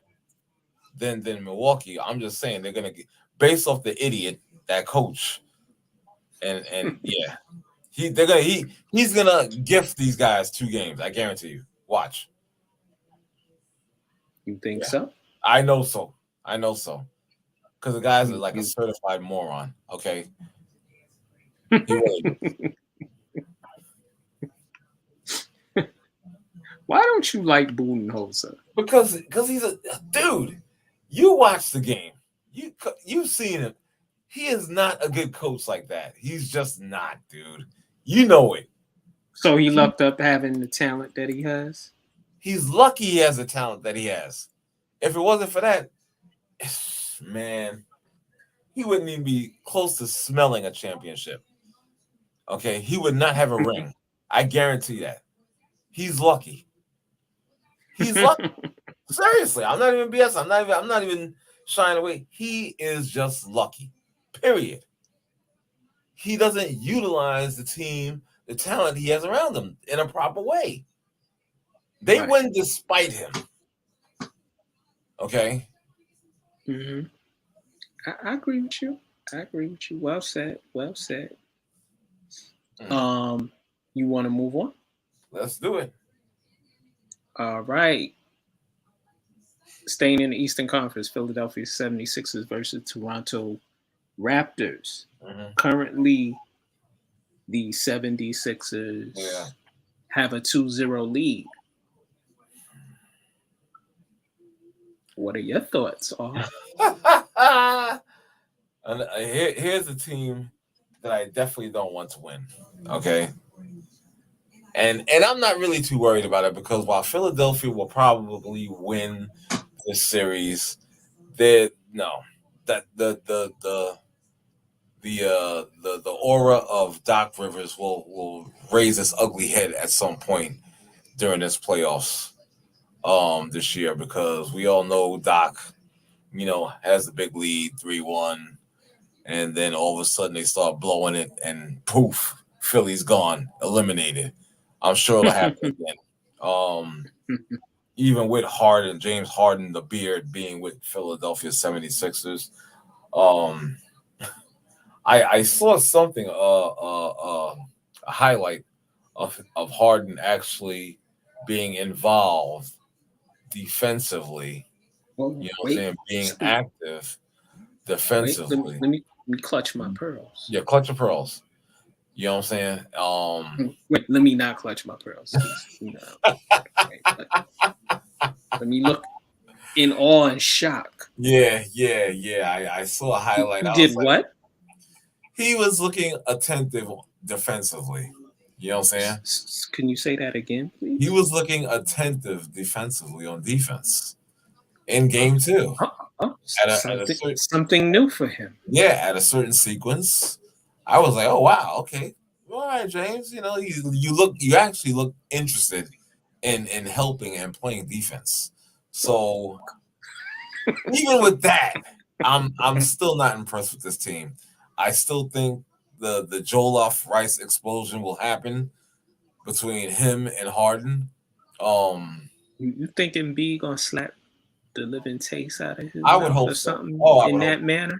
than Milwaukee. I'm just saying they're gonna get based off the idiot that coach, and yeah, he's gonna gift these guys 2 games. I guarantee you. Watch. You think Yeah, so? I know so. I know so. Because the guy's You, like a you certified moron. Okay, he really is. Why don't you like Budenholzer? Because he's a dude. You watch the game. You've seen him. He is not a good coach like that. He's just not, dude. You know it. So he He, lucked up having the talent that he has. he's lucky he has the talent that he has. If it wasn't for that, man, he wouldn't even be close to smelling a championship. Okay, he would not have a ring. I guarantee that. He's lucky. He's lucky. Seriously, I'm not even BS. I'm not even shying away. He is just lucky. Period. He doesn't utilize the team, the talent he has around him in a proper way. They Right. win despite him. Okay. hmm I agree with you. I agree with you. Well said. Well said. Mm. Um, you want to move on? Let's do it. All right. Staying in the Eastern Conference, Philadelphia 76ers versus Toronto Raptors. Mhm. Currently, the Yeah. 76ers have a 2-0 lead. What are your thoughts, Are? And here's a team that I definitely don't want to win. Okay. And I'm not really too worried about it because while Philadelphia will probably win this series, they no that the aura of Doc Rivers will raise its ugly head at some point during this playoffs this year because we all know Doc, has a big lead 3-1, and then all of a sudden they start blowing it and poof, Philly's gone, eliminated. I'm sure it'll happen again. Um Even with Harden, James Harden, the beard being with Philadelphia 76ers. Um I saw something a highlight of Harden actually being involved defensively, Oh, what I'm wait, saying, being sleep. active Wait, let me defensively. let me let me clutch my pearls. Yeah, clutch of pearls. You know what I'm saying? Wait, let me not clutch my pearls. Wait, let me look in awe and shock. Yeah. I saw a highlight. He I was did like, what? he was looking attentive defensively. You know what I'm saying? Can you say that again, He please? was looking attentive defensively on defense in Oh, game two. At a certain something new for him. at a certain sequence, I was like, oh wow, okay, all right, James. You actually look interested in helping and playing defense. So even with that, I'm still not impressed with this team. I still think the Joloff Rice explosion will happen between him and Harden. Um, You think Embiid gonna slap the living taste out of his I would mouth hope or so. something Oh, I in would hope that manner?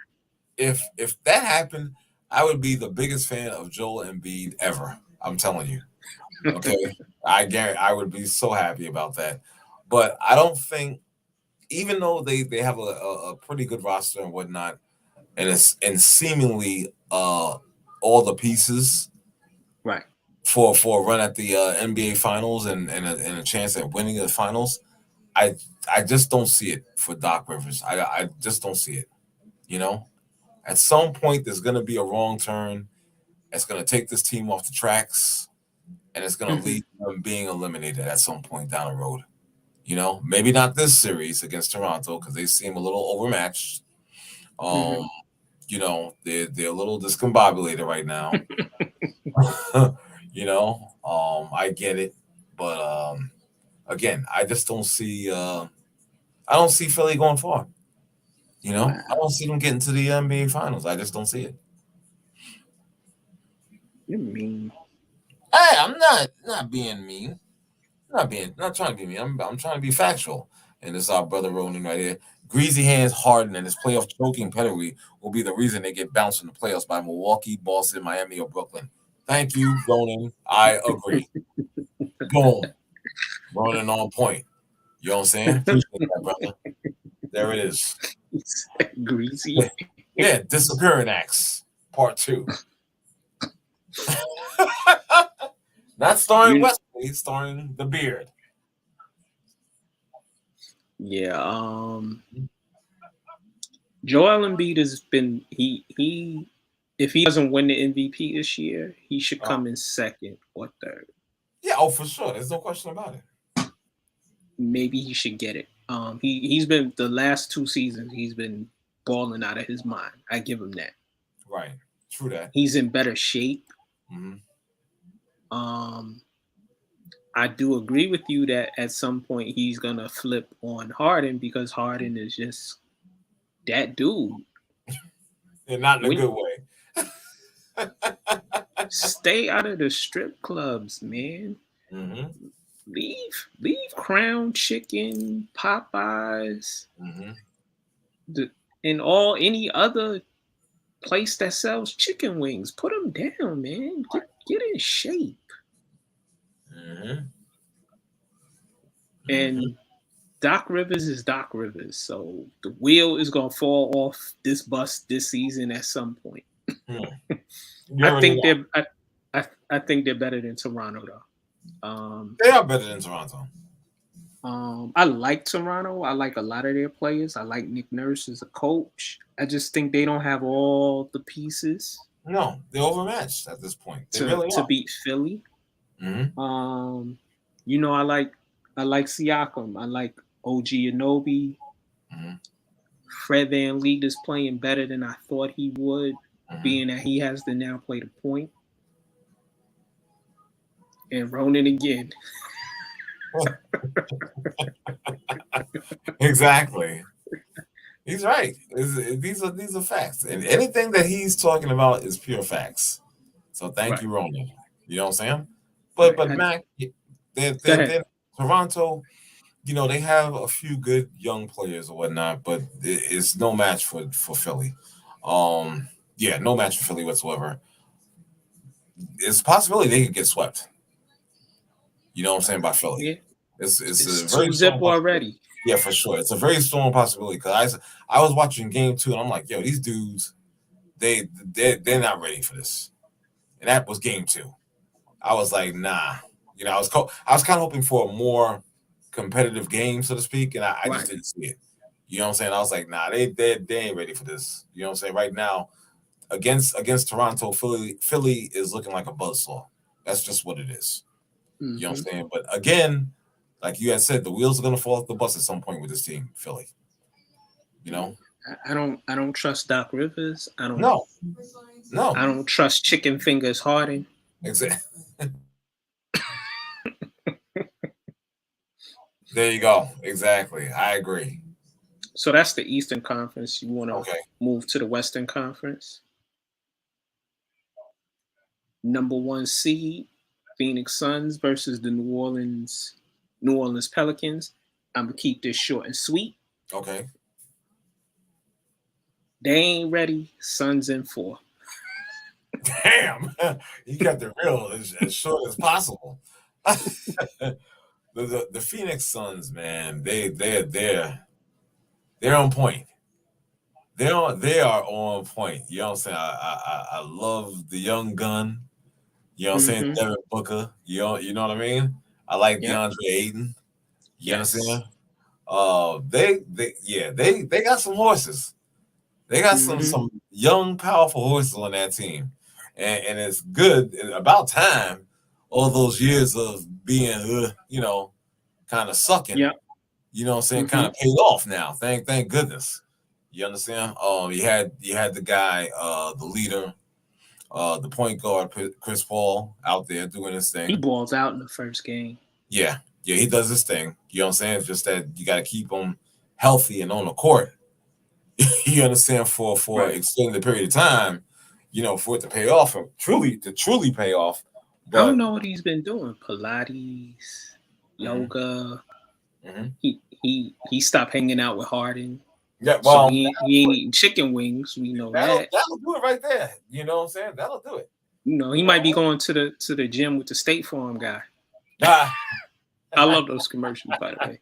if that happened, I would be the biggest fan of Joel Embiid ever. I'm telling you. Okay, I guarantee I would be so happy about that. But I don't think, even though they have a pretty good roster and whatnot, and seemingly all the pieces Right. for a run at the NBA Finals and a chance at winning the finals, I I just don't see it for Doc Rivers. I just don't see it. You know, at some point there's going to be a wrong turn. It's going to take this team off the tracks, and it's going to hmm lead to them being eliminated at some point down the road. Maybe not this series against Toronto because they seem a little overmatched. hmm Um, they're a little discombobulated right now. I get it, but again, I just don't see. I don't see Philly going far. You know, I don't see them getting to the NBA Finals. I just don't see it. You mean? Hey, I'm not being mean. Not trying to be mean. I'm trying to be factual. And this is our brother Ronan right here. Greasy hands Harden and his playoff choking pedigree will be the reason they get bounced in the playoffs by Milwaukee, Boston, Miami, or Brooklyn. Thank you, Ronan. I agree. Boom. Ronan on point. You know what I'm saying? Appreciate that, brother. There it is. Greasy. Yeah, disappearing acts, part 2. Not starring Wesley, starring the beard. Yeah. Joel Embiid has been he if he doesn't win the MVP this year, he should come in second or third. Yeah, oh for sure. There's no question about it. Maybe he should get it. He's been the last 2 seasons he's been balling out of his mind. I give him that. Right. True that. He's in better shape. Mm-hmm. I do agree with you that at some point he's gonna flip on Harden because Harden is just that dude. And not in a good way. Stay out of the strip clubs, man. Mm-hmm. Leave Crown Chicken, Popeyes, and any other place that sells chicken wings. Put them down, man. Get in shape. And Doc Rivers is Doc Rivers, so the wheel is gonna fall off this bus this season at some point. I think they're better than Toronto though. They are better than Toronto. I like Toronto. I like a lot of their players. I like Nick Nurse as a coach. I just think they don't have all the pieces. No, they're overmatched at this point. To beat Philly. You know, I like Siakam. I like OG Anunoby. Fred VanVleet is playing better than I thought he would, being that he has to now play the point. And Ronan again. Exactly. He's right. These are facts, and anything that he's talking about is pure facts. So thank you, Ronan. You know what I'm saying? But Mac, they're Toronto. You know, they have a few good young players or whatnot, but it's no match for Philly. Yeah, no match for Philly whatsoever. It's a possibility they could get swept. You know what I'm saying by Philly? Yeah. It's a very 2-0 already. Yeah, for sure. It's a very strong possibility because I was watching game 2 and I'm like, yo, these dudes, they're not ready for this. And that was game 2. I was like, nah. You know, I was kind of hoping for a more competitive game, so to speak, and I just didn't see it. You know what I'm saying? I was like, nah, they ain't ready for this. You know what I'm saying? Right now, against Toronto, Philly is looking like a buzzsaw. That's just what it is. You know what I'm saying? But again, like you had said, the wheels are gonna fall off the bus at some point with this team, Philly. You know? I don't trust Doc Rivers. No. I don't trust Chicken Fingers Harden. Exactly. There you go. Exactly. I agree. So that's the Eastern Conference. You want to move to the Western Conference? Number 1 seed, Phoenix Suns versus the New Orleans Pelicans. I'm gonna keep this short and sweet. Okay. They ain't ready. Suns in 4. Damn, you kept it real as short as possible. The Phoenix Suns, man, they're on point. They are on point. You know what I'm saying? I love the young gun. You know what I'm saying? Devin Booker. You know what I mean? I like DeAndre Ayton. You understand? They got some horses. They got some young, powerful horses on that team. And it's good. About time all those years of being, kind of sucking, you know what I'm saying, kind of paid off now. Thank goodness. You understand? You had the guy, the leader, the point guard, Chris Paul, out there doing his thing. He balls out in the first game. Yeah, he does his thing. You know what I'm saying? It's just that you got to keep him healthy and on the court. You understand, for Right. an extended period of time, for it to pay off, or truly pay off. I don't But know what he's been doing. Pilates, mhm, yoga. mhm. He stopped hanging out with Harden, Yeah, so well, he ain't eating chicken wings. We know that. that'll do it right there. You know what I'm saying? That'll do it. He might be going to the gym with the State Farm guy. Ah, I love those commercials, by the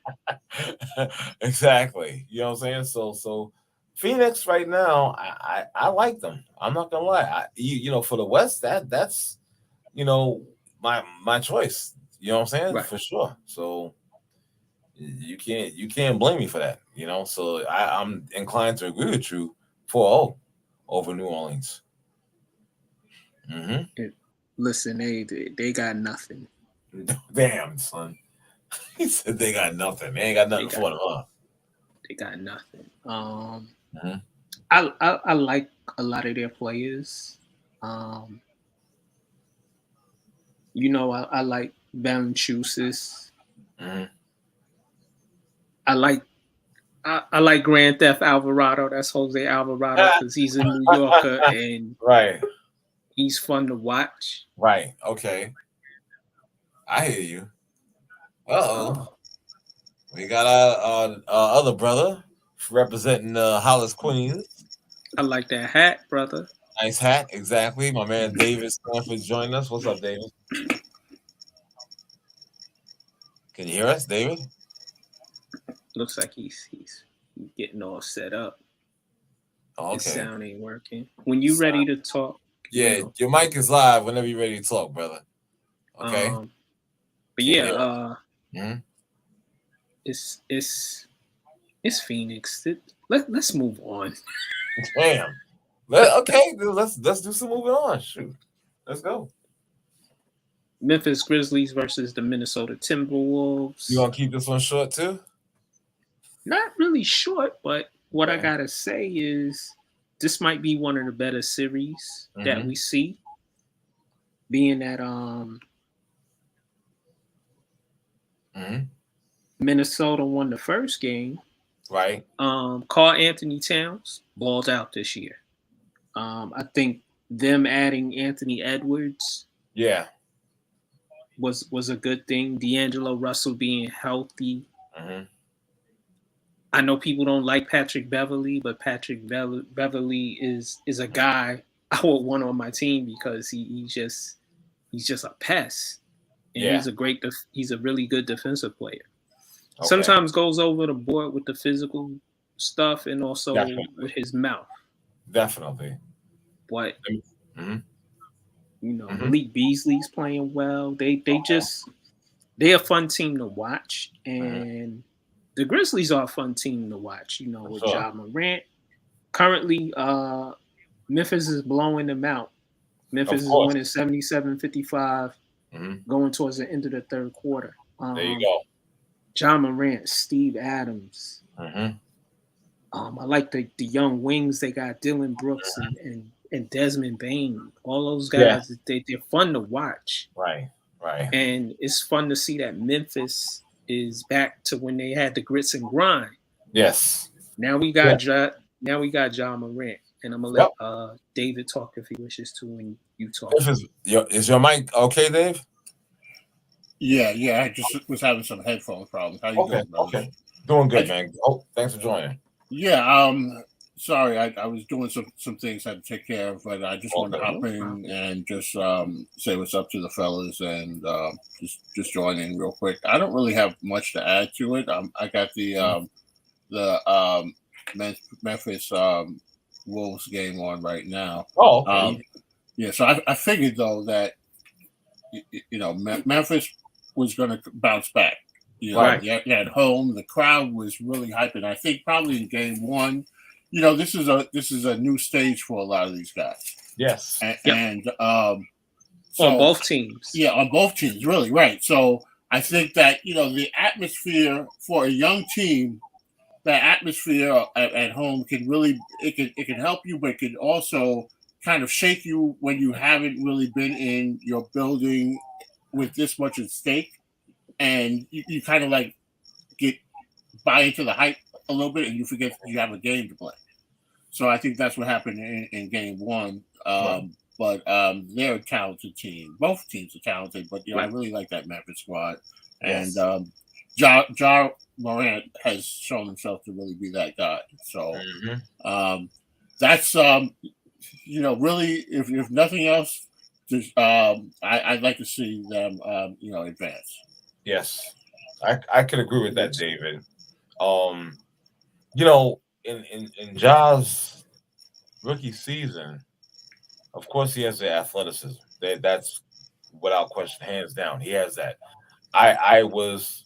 way. exactly. You know what I'm saying? So Phoenix right now, I like them. I'm not gonna lie. For the West, that's you know my choice. You know what I'm saying? Right. For sure. So you can't blame me for that. So I'm inclined to agree with you 4-0 over New Orleans. Hmm. Listen, they got nothing. Damn, son. He said they got nothing. They ain't got They nothing got for them, huh? they got nothing. Hmm. I like a lot of their players. Um, I like Valanciunas. Hmm. I like Grand Theft Alvarado. That's Jose Alvarado because he's a New Yorker and Right. he's fun to watch. Right. Okay. I hear you. Uh-oh. Oh, We got our other brother representing Hollis Queens. I like that hat, brother. Nice hat, exactly. My man David Stanford joined us. What's up, David? Can you hear us, David? Looks like he's getting all set up. Oh, His okay. sound ain't working. When you ready to talk, Yeah, your mic is live whenever you're ready to talk, brother. Okay. Um, but Can you yeah, hear us? Hmm. it's it's Phoenix. Let's move on. Damn. Okay, let's do some moving on. Shoot. Let's go. Memphis Grizzlies versus the Minnesota You Timberwolves. want to keep this one short too? Not really short, but what I Okay. gotta say is this might be one of the better series that Hmm. we see. Being that Hmm. Minnesota won the first game, Right. Carl Anthony Towns balled out this year. I think them adding Anthony Edwards Yeah. was a good thing. D'Angelo Russell being healthy. Hmm. I know people don't like Patrick Beverly, but Patrick Beverly is a guy I would want on my team because he's just a pest, and Yeah. he's a really good defensive player. Okay. Sometimes goes over the board with the physical stuff and also Definitely. with his mouth, Definitely. but Hmm. Hmm. Malik Beasley's playing well. They're a fun team to watch, Hmm. and the Grizzlies are a fun team to watch. For With sure. Ja Morant. Currently, Memphis is blowing them out. Of Memphis is course. winning 77-55 Hmm. going towards the end of the third quarter. There you go. Ja Morant, Steve Adams. Hmm. I like the young wings they got, Dylan Brooks and Desmond Bain. All those Yeah. guys, they're fun to watch. Right. Right. And it's fun to see that Memphis is back to when they had the grits and grind. Yes. Now we Yeah. got Ja Morant, and I'm gonna Yep. let David talk if he wishes to when you talk. Is your mic okay, Dave? Yeah. I just was having some headphone problems. How you Okay. doing, brother? Okay. Doing good, I, man. Oh, thanks for joining. yeah. Sorry, I was doing some things I had to take care of, but I just wanted to Okay. hop in and just say what's up to the fellas and just join in real quick. I don't really have much to add to it. I got the Memphis Wolves game on right now. Oh, okay. Yeah, so I figured though that Memphis was going to bounce back. Right. At home, the crowd was really hyping. I think probably in game one, this is a new stage for a lot of these guys, Yes. Yep. and On so both teams. yeah, on both teams, really, right. So I think that the atmosphere for a young team, that atmosphere at home can really it can help you, but it can also kind of shake you when you haven't really been in your building with this much at stake, and you kind of like get buy into the hype a little bit, and you forget you have a game to play. So I think that's what happened in game one. Right. But they're a talented team. Both teams are talented, but I really like that Memphis squad. Yes. And Ja Morant has shown himself to really be that guy. So that's really, if nothing else, just I'd like to see them advance. Yes, I could agree with that, David. In Ja's rookie season, of course he has the athleticism. That's without question, hands down. He has that. I was,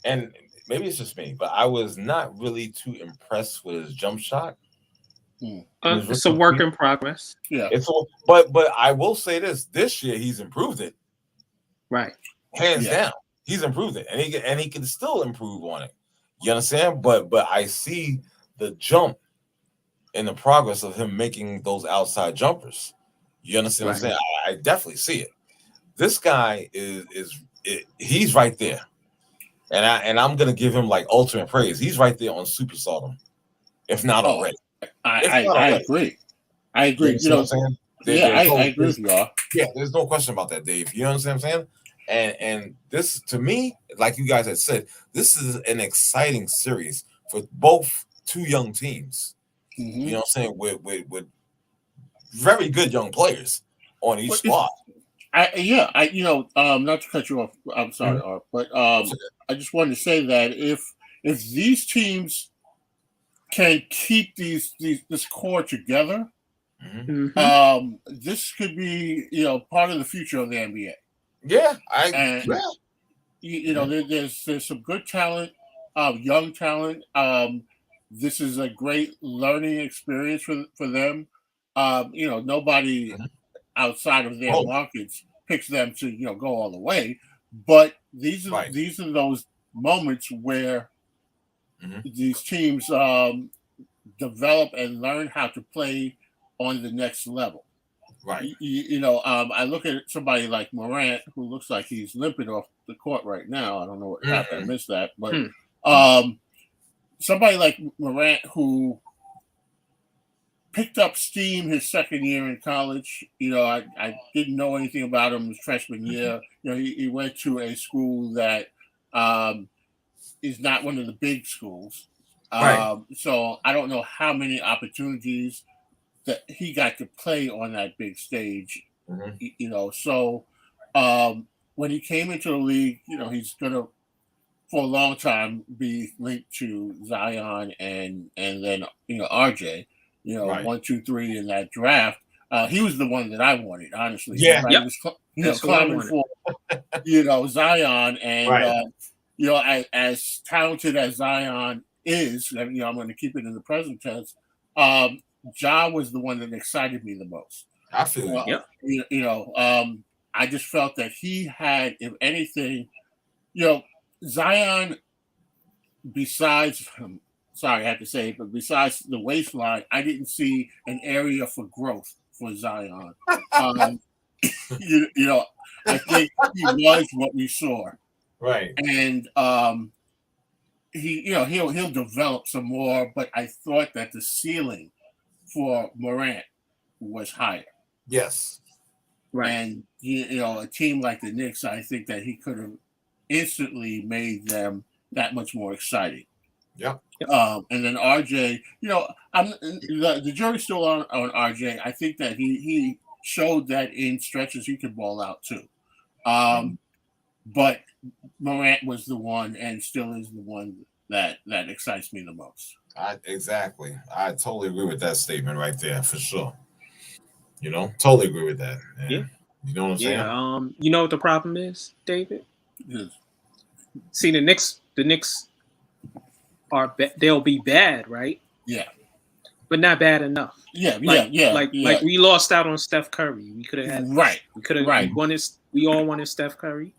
and maybe it's just me, but I was not really too impressed with his jump shot. It's a work in progress. Yeah. But I will say this year he's improved it. Right. Hands down. He's improved it. And he can still improve on it. You understand? But I see the jump in the progress of him making those outside jumpers. You understand what I'm saying? I definitely see it. This guy he's right there. And I'm gonna give him like ultimate praise. He's right there on superstardom, if not already. I agree. I agree. You know what I'm saying? I agree with y'all. Yeah, there's no question about that, Dave. You know what I'm saying? And this, to me, like you guys had said, this is an exciting series for both two young teams. You know what I'm saying? With very good young players on each squad. Not to cut you off. I'm sorry, Art, but I just wanted to say that if these teams can keep this core together, this could be part of the future of the NBA. Yeah, there's some good talent, young talent. This is a great learning experience for them. Nobody outside of their markets picks them to go all the way, but these are those moments where these teams develop and learn how to play on the next level. Right. I look at somebody like Morant, who looks like he's limping off the court right now. I don't know what happened. I missed that. But somebody like Morant, who picked up steam his second year in college. I didn't know anything about him his freshman year. He went to a school that is not one of the big schools. So I don't know how many opportunities that he got to play on that big stage. So when he came into the league, he's gonna for a long time be linked to Zion and then RJ. 1, 2, 3 in that draft. He was the one that I wanted, honestly. Yeah, was climbing for Zion, and as talented as Zion is, I'm going to keep it in the present tense. Ja was the one that excited me the most. I feel I just felt that he had, if anything, Zion, besides, sorry, I have to say, but besides the waistline, I didn't see an area for growth for Zion. I think he was what we saw. Right. And he'll develop some more, but I thought that the ceiling for Morant was higher. Yes. Right. And a team like the Knicks, I think that he could have instantly made them that much more exciting. Yep. And then RJ, the jury's still on RJ. I think that he showed that in stretches he could ball out too. But Morant was the one, and still is the one that excites me the most. Exactly. I totally agree with that statement right there, for sure. Totally agree with that. Man. Yeah. You know what I'm saying? You know what the problem is, David? Yes. See, the Knicks they'll be bad, right? Yeah. But not bad enough. Like we lost out on Steph Curry. We could have had We could have we all wanted Steph Curry.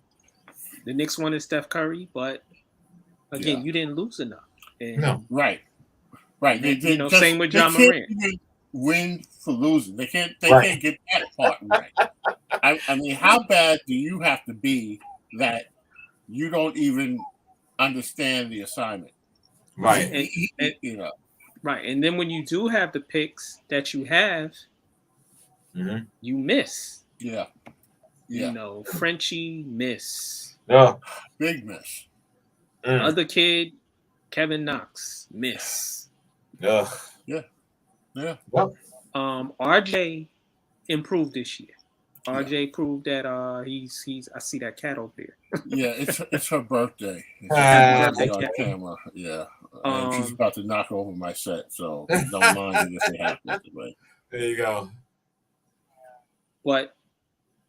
The Knicks wanted Steph Curry, but again, you didn't lose enough. And, no. Right. Same with John Morant. Win for losing. They can't get that part right. I mean, how bad do you have to be that you don't even understand the assignment? Right. Right. And then when you do have the picks that you have, you miss. Yeah. You know, Frenchie miss. Yeah. Big miss. Other kid, Kevin Knox, miss. Yeah. RJ improved this year. RJ proved that he's I see that cat over there. Yeah, it's her birthday. Birthday on cat. camera. Yeah. And she's about to knock over my set, so don't mind it if it happens. But there you go. But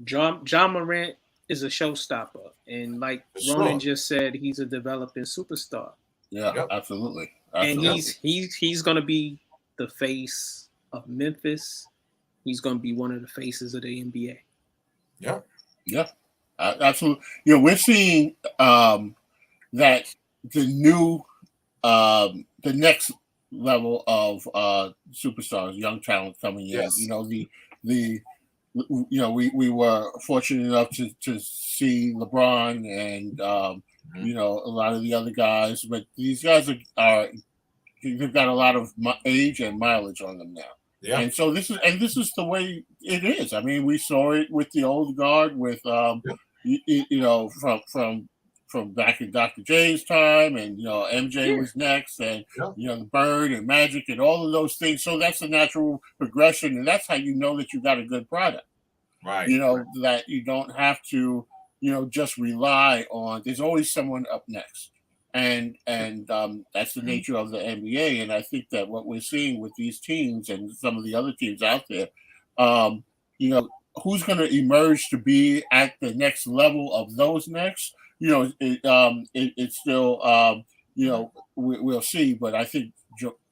John Morant is a showstopper, and like Ronan just said, he's a developing superstar. Yeah, absolutely. And he's gonna be the face of Memphis. He's gonna be one of the faces of the NBA. Yeah, absolutely. You know, we're seeing that the new the next level of superstars, young talent coming in. Yes. You know, we were fortunate enough to see LeBron and you know, a lot of the other guys, but these guys are they've got a lot of age and mileage on them now. Yeah. And so this is the way it is. I mean, we saw it with the old guard with you know, from back in Dr. J's time, and you know, MJ was next, and you know, the Bird and Magic and all of those things. So that's the natural progression, and that's how you know that you got a good product. Right. You know, that you don't have to, you know, just rely on. There's always someone up next, and that's the nature of the NBA. And I think that what we're seeing with these teams and some of the other teams out there, you know, who's going to emerge to be at the next level of those next, you know, it's still, you know, we'll see. But I think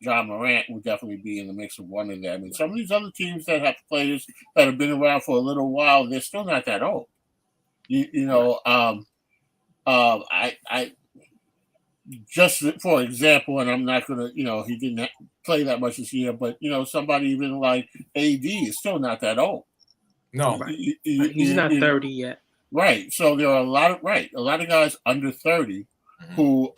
John Morant will definitely be in the mix of one of them. And some of these other teams that have players that have been around for a little while, they're still not that old. You know, I just for example, and I'm not going to, you know, he didn't play that much this year, but you know, somebody even like AD is still not that old. No, he's not 30 yet. Right. So there are a lot of guys under 30 who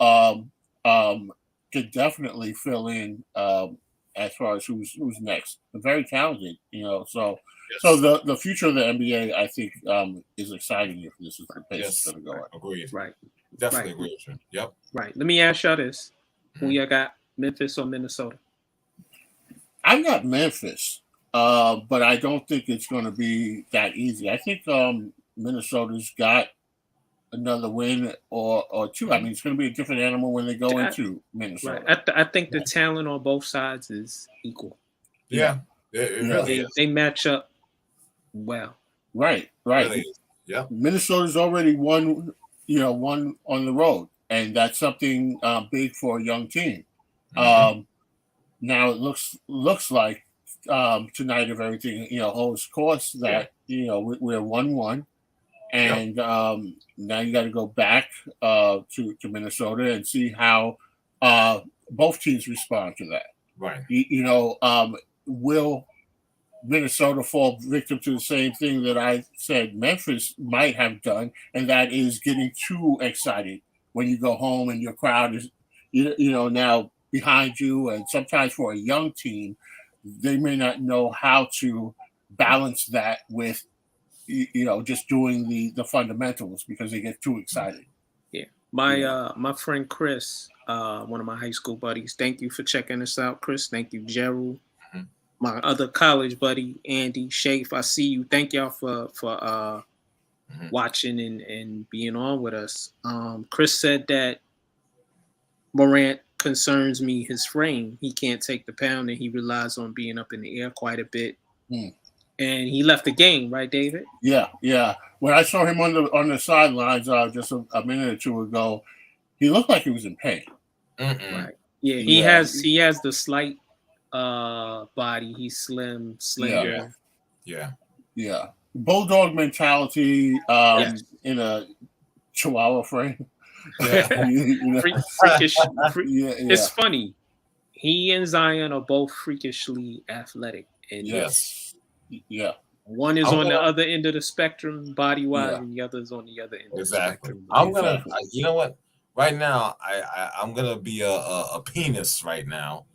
could definitely fill in as far as who's next. They're very talented, you know. So the future of the NBA, I think, is exciting if this is the pace it's going to go at. Agreed. Right. Definitely agree with you. Yep. Right. Let me ask y'all this: who y'all got, Memphis or Minnesota? I've got Memphis, but I don't think it's going to be that easy. I think Minnesota's got another win or two. I mean, it's going to be a different animal when they go into Minnesota. Right. I think the talent on both sides is equal. Yeah. It really is. They match up well. Right. Really, yeah. Minnesota's already won on the road, and that's something big for a young team. Now it looks like tonight, if everything, you know, holds course, that you know, we're 1-1, and now you got to go back to Minnesota and see how both teams respond to that. Right. You know, will Minnesota fall victim to the same thing that I said Memphis might have done, and that is getting too excited when you go home and your crowd is, you know, now behind you. And sometimes for a young team, they may not know how to balance that with, you know, just doing the fundamentals because they get too excited. Yeah. My friend Chris, one of my high school buddies, thank you for checking us out, Chris. Thank you, Gerald. My other college buddy, Andy, Shafe, I see you. Thank y'all for watching and being on with us. Chris said that Morant concerns me, his frame. He can't take the pound and he relies on being up in the air quite a bit. And he left the game, right, David? Yeah. When I saw him on the sidelines just a minute or two ago, he looked like he was in pain. Right. Yeah, he has the slight body. He's slim, slender. Yeah. Bulldog mentality in a Chihuahua frame. Freakish. It's funny. He and Zion are both freakishly athletic. And one is on the other end of the spectrum, body wise, and the other is on the other end of the spectrum. I'm gonna, you know what? Right now, I'm gonna be a penis right now.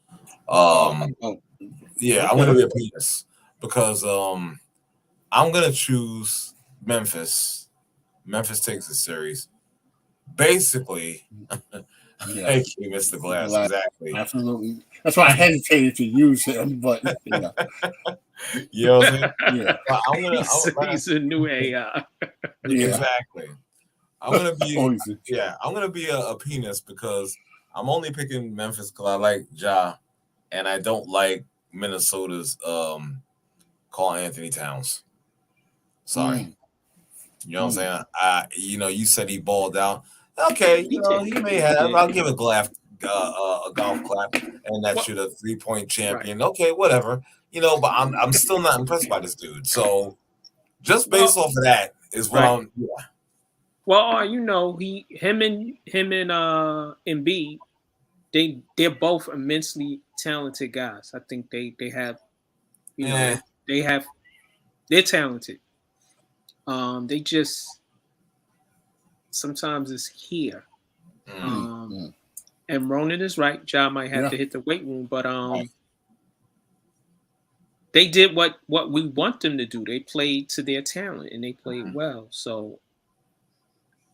Yeah, I'm gonna be a penis because I'm gonna choose Memphis. Memphis takes the series. Basically, thank you, Mr. Glass. Exactly. Absolutely. That's why I hesitated to use him, but yeah. You know what I'm saying? Yeah. But I'm gonna. He's a new AI. Exactly. I'm gonna be. I'm gonna be a penis because I'm only picking Memphis because I like Ja, and I don't like Minnesota's Carl Anthony Towns. Sorry. You know what I'm saying? You said he balled out. Okay, he may have. I'll give a golf clap, and that you're the 3-point champion. Right. Okay, whatever. But I'm still not impressed by this dude. So just based off of that is what I'm. Yeah. Well, him and Embiid, they're both immensely talented guys. I think they have, they're talented. They just sometimes it's here. And Ronan is right. Ja might have to hit the weight room, but they did what we want them to do. They played to their talent and they played well. So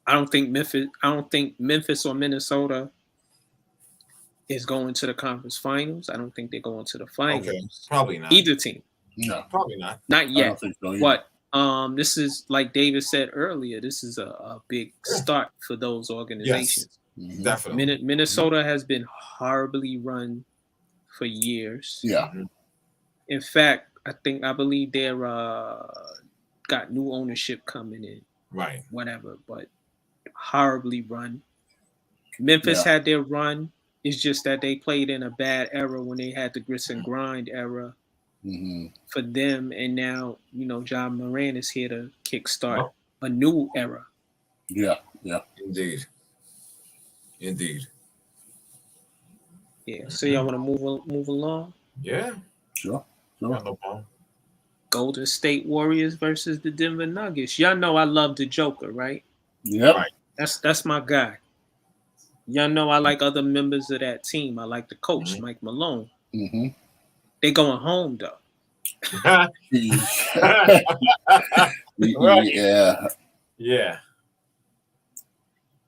I don't think Memphis or Minnesota is going to the conference finals. I don't think they're going to the finals. Okay, probably not. Either team. No, probably not. Not yet. But this is, like David said earlier, this is a big start for those organizations. Yes, definitely. Minnesota has been horribly run for years. Yeah. In fact, I believe they're got new ownership coming in. Right. Whatever, but horribly run. Memphis had their run. It's just that they played in a bad era when they had the grits and grind era for them, and now John Moran is here to kickstart a new era. Yeah. Indeed. Yeah. So y'all want to move along? Yeah. Sure. No problem. Golden State Warriors versus the Denver Nuggets. Y'all know I love the Joker, right? Yeah. Right. That's my guy. Y'all know I like other members of that team. I like the coach, Mike Malone. They going home though. Yeah.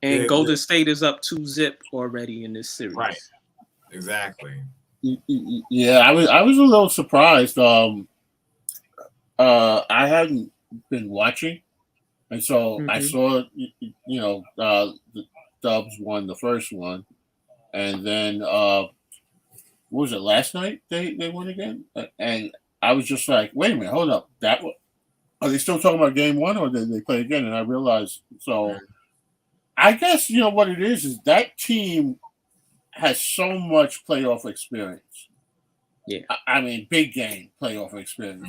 And Golden State is up 2-0 already in this series. Right. Exactly. Yeah, I was a little surprised. I hadn't been watching, and so I saw the Dubs won the first one, and then what was it, last night they won again? And I was just like, wait a minute, hold up, are they still talking about game one, or did they play again? And I realized, so I guess what it is that team has so much playoff experience. Yeah, I mean, big game playoff experience,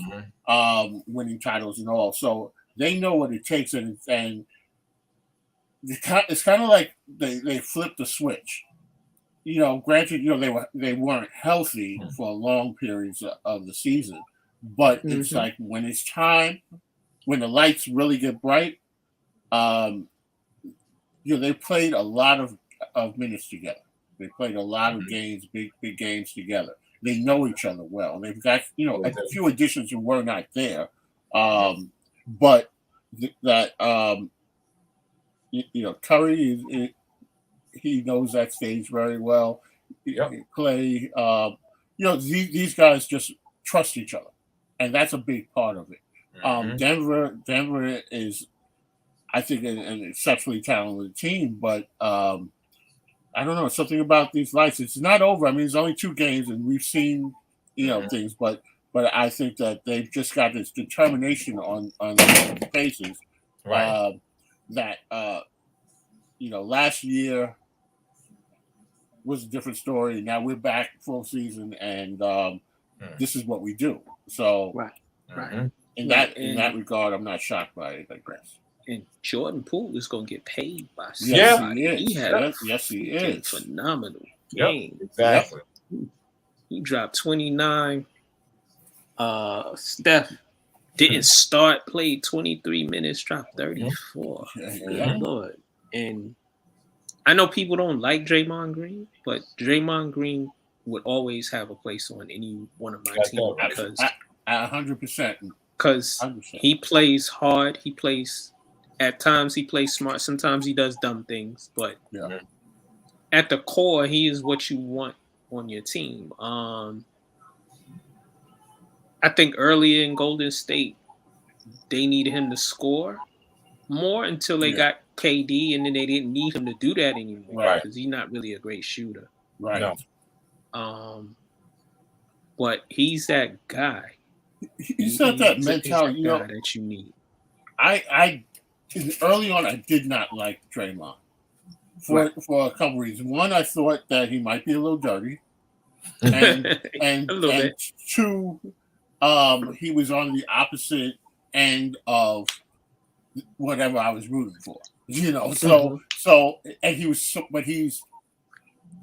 winning titles and all. So they know what it takes, and it's kind of like they flipped the switch. Granted, they weren't healthy for long periods of the season, but it's like when it's time, when the lights really get bright, they played a lot of minutes together. They played a lot of games, big games together. They know each other well. They've got a few additions who were not there, but Curry he knows that stage very well. Clay, these guys just trust each other, and that's a big part of it. Denver is, I think, an exceptionally talented team, but I don't know, something about these lights. It's not over. I mean, it's only 2 games, and we've seen things, but I think that they've just got this determination on the Pacers. Right. That last year was a different story. Now we're back full season, and this is what we do. So, right. In that regard, I'm not shocked by it, I guess. And Jordan Poole is going to get paid by somebody. Yes, he is. Phenomenal game. Exactly. He dropped 29. Steph didn't start, played 23 minutes, dropped 34. Good Lord. And I know people don't like Draymond Green, but Draymond Green would always have a place on any one of my That's teams all right. because 100%. because 100%. he plays hard. He plays at times he plays smart. Sometimes he does dumb things, but Yeah. at the core, he is what you want on your team. I think earlier in Golden State, they needed him to score more until they got KD, and then they didn't need him to do that anymore Right. because he's not really a great shooter. Right. No. But he's that guy. He's not that mentality. He's that guy that you need. I early on I did not like Draymond for a couple reasons. One, I thought that he might be a little dirty, and a little bit. Two, he was on the opposite end of whatever I was rooting for. You know, so and he was but he's,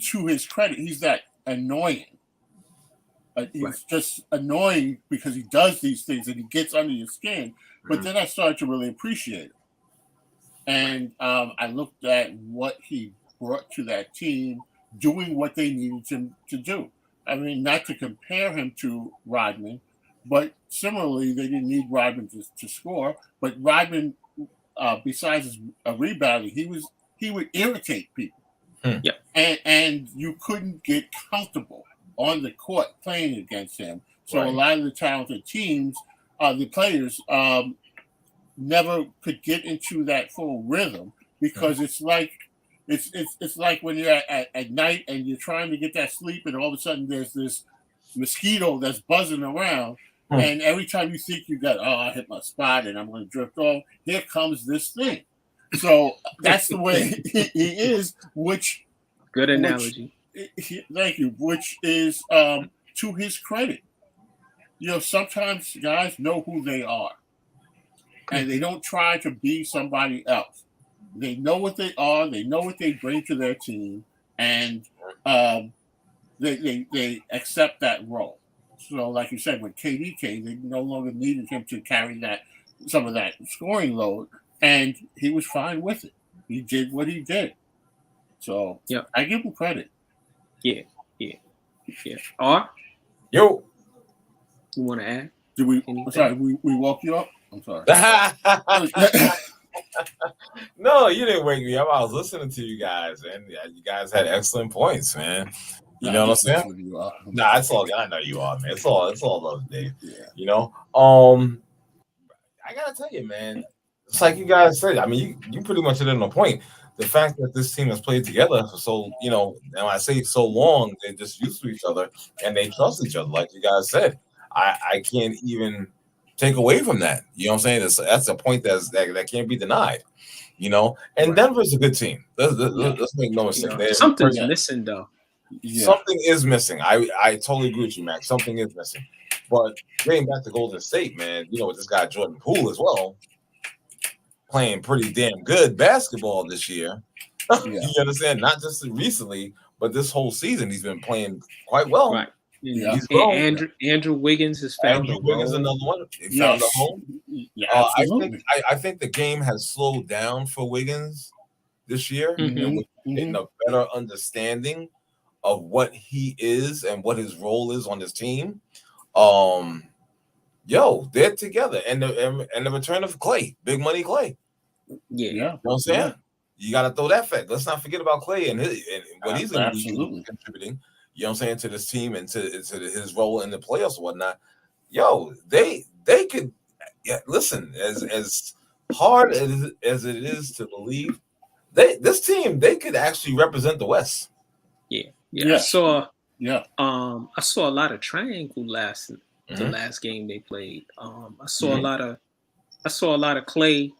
to his credit, he's that annoying. He's just annoying because he does these things and he gets under your skin. But then I started to really appreciate it. And I looked at what he brought to that team, doing what they needed him to do. I mean, not to compare him to Rodman, but similarly, they didn't need Rodman to score. But Rodman, besides rebounding, he would irritate people. Yeah. And you couldn't get comfortable on the court playing against him. So a lot of the talented teams, the players, never could get into that full rhythm because it's like when you're at night and you're trying to get that sleep, and all of a sudden there's this mosquito that's buzzing around, and every time you think you got, I hit my spot and I'm going to drift off, here comes this thing. So that's the way he is, which good analogy. Thank you. Which is to his credit. You know, sometimes guys know who they are, and they don't try to be somebody else. They know what they are. They know what they bring to their team, and they accept that role. So, like you said, when KD came, they no longer needed him to carry some of that scoring load, and he was fine with it. He did what he did. So, I give him credit. Yeah. R? Yo. You want to add? Did we? I'm sorry, we woke you up? I'm sorry. No, you didn't wake me up. I was listening to you guys, and you guys had excellent points, man. You know what I'm saying? Nah, it's all good. I know you are, man. It's all love, Dave. Yeah. You know? I gotta tell you, man, it's like you guys said. I mean, you pretty much hit it on the point. The fact that this team has played together for so, and when I say so long, they're just used to each other and they trust each other, like you guys said. I can't even take away from that. You know what I'm saying? That's a point that can't be denied. And Denver's a good team. Let's make no mistake. Something's missing, though. Yeah. Something is missing. I totally agree with you, Max. Something is missing. But getting back to Golden State, man, with this guy Jordan Poole as well, playing pretty damn good basketball this year. You understand? Not just recently, but this whole season he's been playing quite well. Right. Yeah. Andrew Wiggins has found Andrew Wiggins another one. He found a home. Yeah, I think the game has slowed down for Wiggins this year, and we're getting a better understanding of what he is and what his role is on this team. They're together, and the return of Clay, big money Clay. Yeah, you know what I'm saying? Yeah. You got to throw that fact. Let's not forget about Clay and what he's going to be contributing. You know what I'm saying, to this team and to his role in the playoffs and whatnot. They could listen, as hard as it is to believe, this team they could actually represent the West. Yeah. I saw a lot of triangle the last game they played. I saw a lot of Clay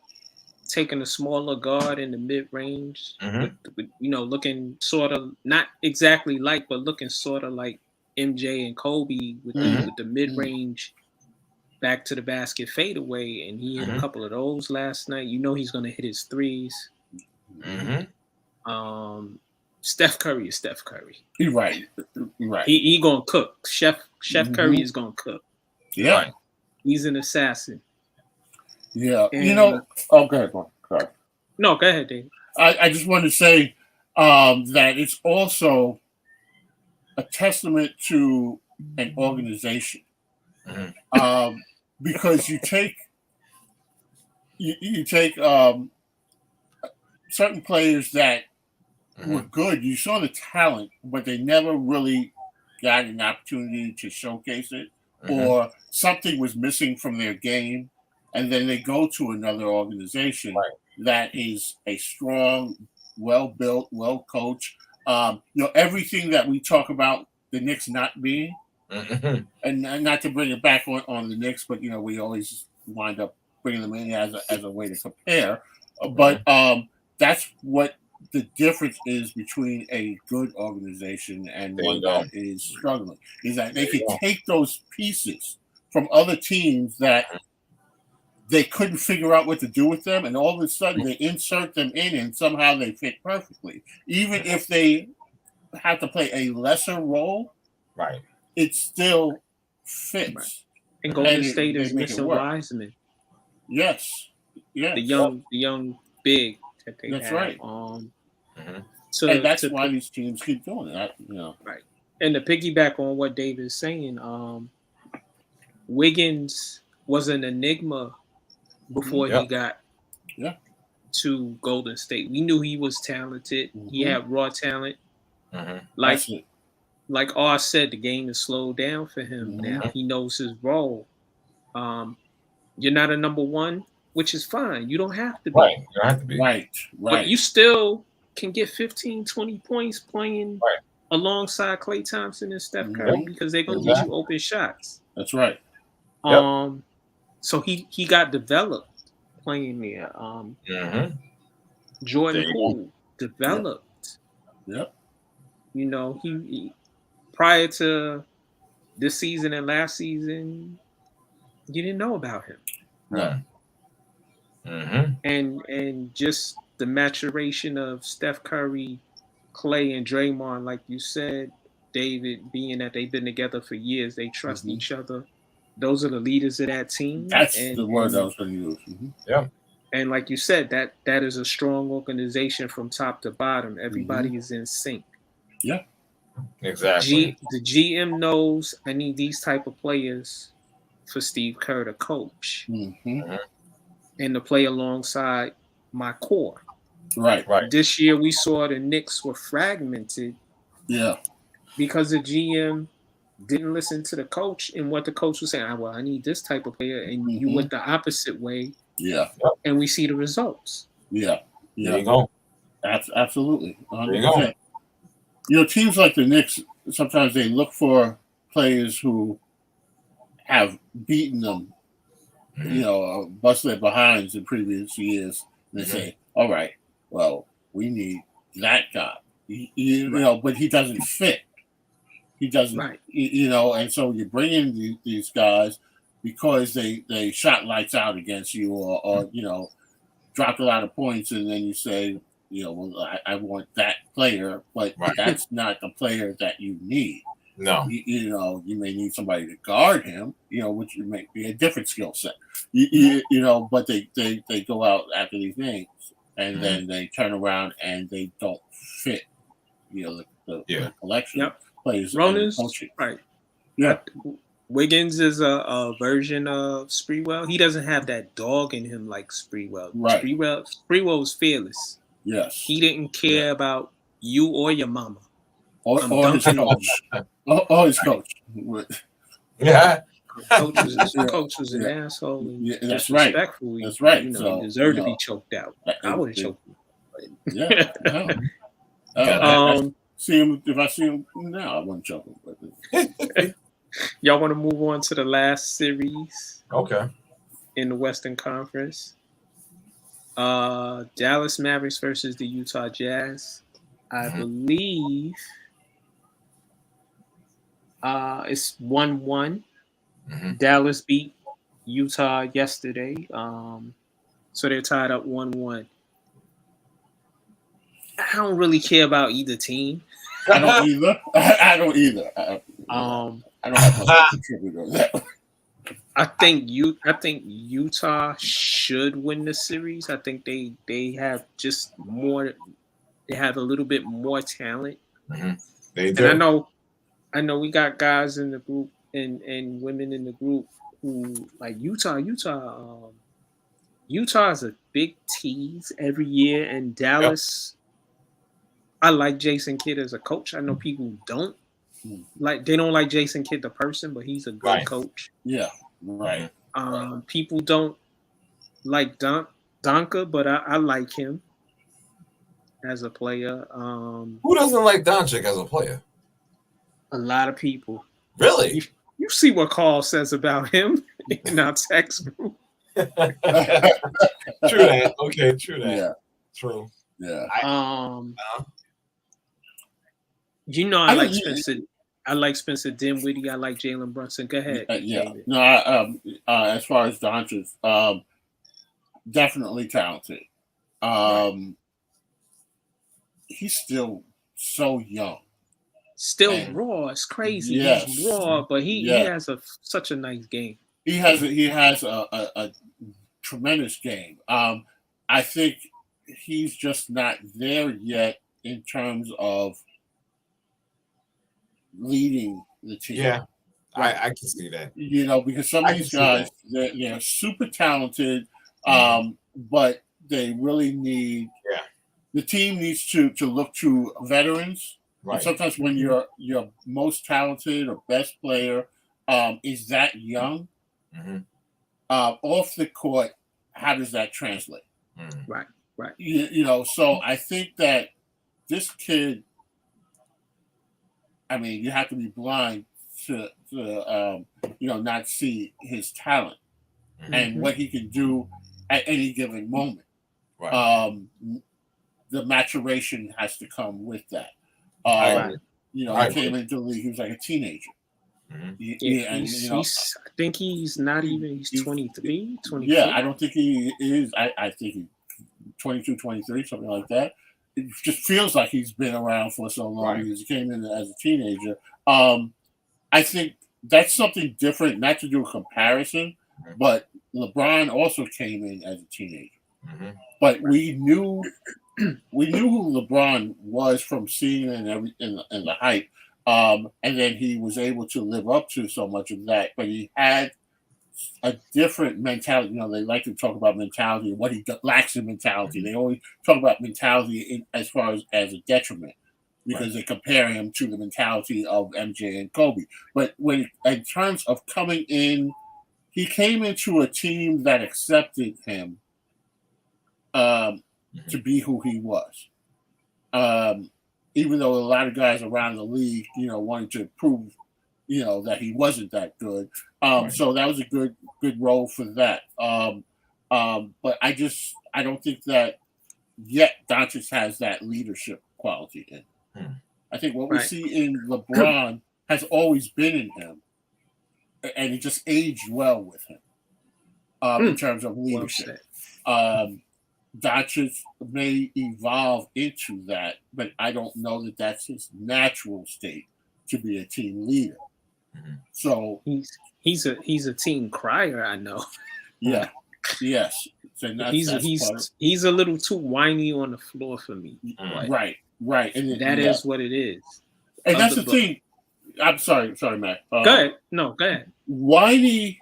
taking a smaller guard in the mid range, with looking sort of not exactly but looking sort of like MJ and Kobe with the mid range back to the basket fadeaway, and he hit a couple of those last night. He's going to hit his threes. Steph Curry is Steph Curry. You're right. He gonna cook. Chef Curry is gonna cook. Yeah, right. He's an assassin. Yeah, and, go ahead. Sorry. No, go ahead, Dave. I just want to say that it's also a testament to an organization. Because you take certain players that were good. You saw the talent, but they never really got an opportunity to showcase it, or something was missing from their game, and then they go to another organization that is a strong, well-built, well-coached. Everything that we talk about the Knicks not being, and not to bring it back on the Knicks, but we always wind up bringing them in as a way to compare. But that's what the difference is between a good organization and one that is struggling, is that they can take those pieces from other teams that they couldn't figure out what to do with them, and all of a sudden they insert them in, and somehow they fit perfectly. Even if they have to play a lesser role, it still fits. And Golden State is missing Wiseman. Yes. The young big that they That's have. right. So and that's why these teams keep doing it. Right. And to piggyback on what Dave is saying, Wiggins was an enigma before he got to Golden State. We knew he was talented. He had raw talent. Like R said, the game is slowed down for him now. He knows his role. You're not a number one, which is fine. You don't have to be. Right. You don't have to be. Right. But you still can get 15, 20 points playing alongside Klay Thompson and Steph Curry because they're going to get you open shots. That's right. So he got developed playing there. Jordan Poole developed. Yep. He prior to this season and last season, you didn't know about him. Right. And just the maturation of Steph Curry, Klay, and Draymond, like you said, David, being that they've been together for years, they trust each other. Those are the leaders of that team. That's the word I was going to use. Yeah. And like you said, that is a strong organization from top to bottom. Everybody is in sync. Yeah. Exactly. The GM knows I need these type of players for Steve Kerr to coach and to play alongside my core. Right. This year we saw the Knicks were fragmented. Yeah. Because the GM didn't listen to the coach and what the coach was saying. I need this type of player, and you went the opposite way. Yeah. And we see the results. Yeah. There you go. Absolutely. 100%. Teams like the Knicks, sometimes they look for players who have beaten them, busted their behinds in previous years. And they say, all right, well, we need that guy. But he doesn't fit. He doesn't, and so you bring in these guys because they shot lights out against you or dropped a lot of points, and then you say, I want that player, but that's not the player that you need. No. You may need somebody to guard him, which may be a different skill set. But they go out after these names, and then they turn around and they don't fit, the collection players. Right. Yeah. Wiggins is a version of Sprewell. He doesn't have that dog in him like Sprewell. Right. Sprewell was fearless. Yes. He didn't care about you or your mama. Or his coach. Or his coach. Yeah. Coach was an asshole and disrespectful. That's right. He deserved to be choked out. I would have choked him. Yeah. If I see him now, I wouldn't choke him. Y'all want to move on to the last series? Okay. In the Western Conference. Dallas Mavericks versus the Utah Jazz. I believe it's 1-1. Dallas beat Utah yesterday. So they're tied up 1-1. I don't really care about either team. I don't either. I don't either. I don't have much to contribute on that. I think Utah should win the series. I think they have just more. They have a little bit more talent. They do. And I know we got guys in the group and women in the group who like Utah. Utah is a big tease every year, and Yep. Dallas. I like Jason Kidd as a coach. I know people don't like they don't like Jason Kidd the person, but he's a good Right. coach. Yeah, right. People don't like Donka, but I like him as a player. Who doesn't like Doncic as a player? A lot of people. Really? You see what Carl says about him in our text group. True that. Okay, true that. Yeah, True. yeah. You know I like Spencer. I like Spencer Dinwiddie. I like Jalen Brunson. Go ahead. Yeah. David. No, as far as Doncic, definitely talented. He's still so young. Still raw. It's crazy. Yes. He's raw, but he has such a nice game. He has a tremendous game. I think he's just not there yet in terms of leading the team. Yeah, I can see that. You know, because some of these guys, they're super talented, but they really need. Yeah. The team needs to look to veterans. Right. And sometimes when your most talented or best player is that young, off the court, how does that translate? Right. You know, so I think that this kid, I mean, you have to be blind to not see his talent and what he can do at any given moment. Right. The maturation has to come with that. You know, he came into the league, he was like a teenager. I think he's not even, he's 23, 24. Yeah, I don't think he is. I think he's 22, 23, something like that. It just feels like he's been around for so long because he came in as a teenager. I think that's something different, not to do a comparison, but LeBron also came in as a teenager. But we knew who LeBron was from seeing it in the hype. And then he was able to live up to so much of that. But he had a different mentality. You know, they like to talk about mentality and what he lacks in mentality. They always talk about mentality as far as a detriment because they compare him to the mentality of MJ and Kobe. But in terms of coming in, he came into a team that accepted him to be who he was. Even though a lot of guys around the league, you know, wanted to prove, you know, that he wasn't that good. So that was a good role for that. But I don't think that yet Doncic has that leadership quality in him. I think what we see in LeBron has always been in him, and it just aged well with him in terms of leadership. Doncic may evolve into that, but I don't know that that's his natural state to be a team leader. So he's a team crier, I know. Yeah, yes. So he's a little too whiny on the floor for me. Right. And that is what it is. And that's the thing. I'm sorry, Matt. Go ahead. No, go ahead. Whiny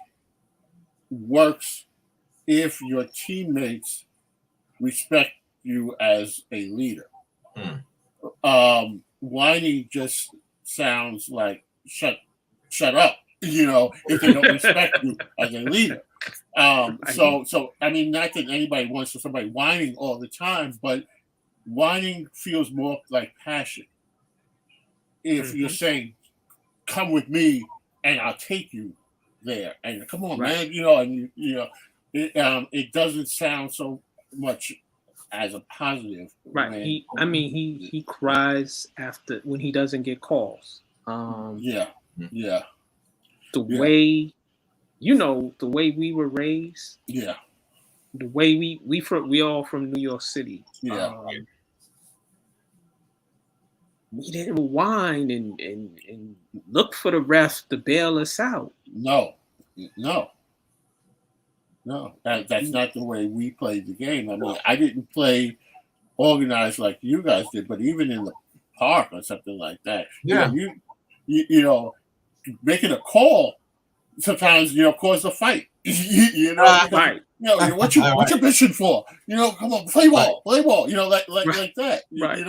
works if your teammates respect you as a leader. Whiny just sounds like shut up, you know, if they don't respect you as a leader. So I mean, not that anybody wants somebody whining all the time, but whining feels more like passion. If you're saying, "Come with me, and I'll take you there," and come on, man, you know, and it doesn't sound so much as a positive. Right. He cries after when he doesn't get calls. Yeah. The way, you know, the way we were raised. Yeah. The way we all from New York City. Yeah. We didn't whine and look for the ref to bail us out. No. That's not the way we played the game. I mean, I didn't play organized like you guys did, but even in the park or something like that, making a call sometimes cause a fight. Right. What's your mission for? Come on, play ball, like that. Right.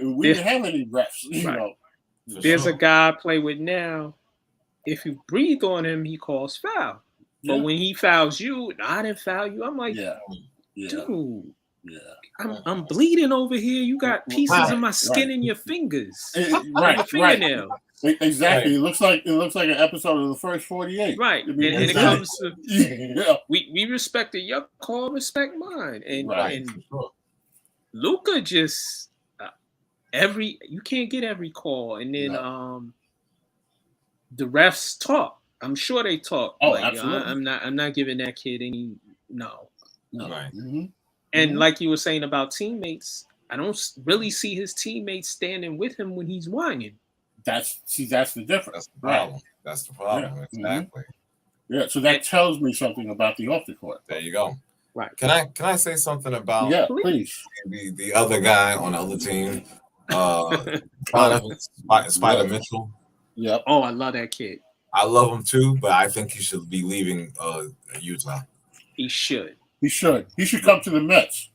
We didn't have any refs. Right. There's a guy I play with now. If you breathe on him, he calls foul. But when he fouls you, I didn't foul you. I'm like, dude, I'm bleeding over here. You got pieces of my skin in your fingers. Right. Fingernail. Exactly. Right. It looks like an episode of the first 48. Right. And it comes to we respected your call, respect mine. And Luka just you can't get every call. And then the refs talk. I'm sure they talk. Oh, absolutely. I'm not giving that kid any no. Right. Mm-hmm. And like you were saying about teammates, I don't really see his teammates standing with him when he's whining. That's the difference. That's the problem. Right. That's the problem. Yeah. Exactly. Mm-hmm. Yeah. So that tells me something about the off the court. There you go. Right. Can I say something about please. The other guy on the other team, Spider Mitchell? Yep. Oh, I love that kid. I love him too, but I think he should be leaving Utah. He should. He should come to the Mets.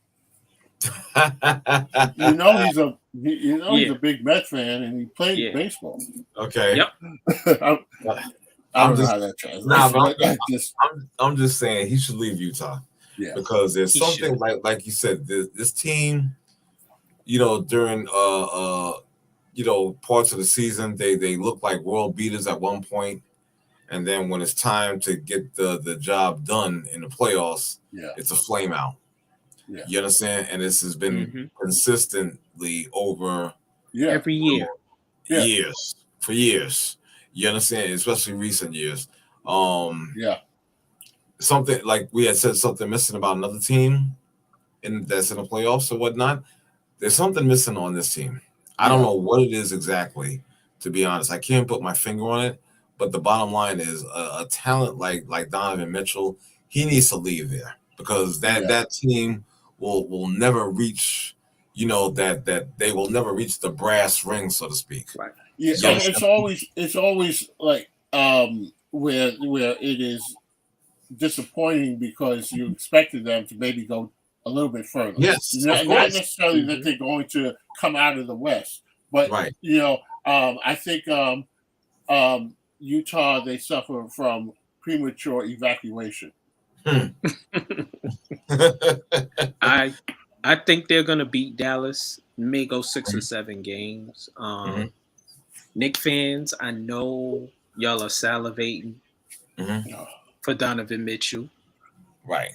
He's a big Mets fan, and he played baseball. Okay. Yep. I don't know how that translates. I'm just saying he should leave Utah. Yeah. Because there's something like you said, this team, during parts of the season, they look like world beaters at one point, and then when it's time to get the job done in the playoffs, it's a flame out. Yeah. You understand? And this has been consistently over every year. For years. You understand? Especially recent years. Something like we had said something missing about another team that's in the playoffs or whatnot. There's something missing on this team. I don't know what it is exactly, to be honest. I can't put my finger on it, but the bottom line is a talent like Donovan Mitchell, he needs to leave there because that team will never reach, that they will never reach the brass ring, so to speak. Right. Yeah, and it's always like where it is disappointing because you expected them to maybe go a little bit further. Yes, not necessarily that they're going to come out of the West, but I think Utah, they suffer from premature evacuation. I think they're gonna beat Dallas. May go 6 or 7 games. Knicks fans, I know y'all are salivating for Donovan Mitchell. Right.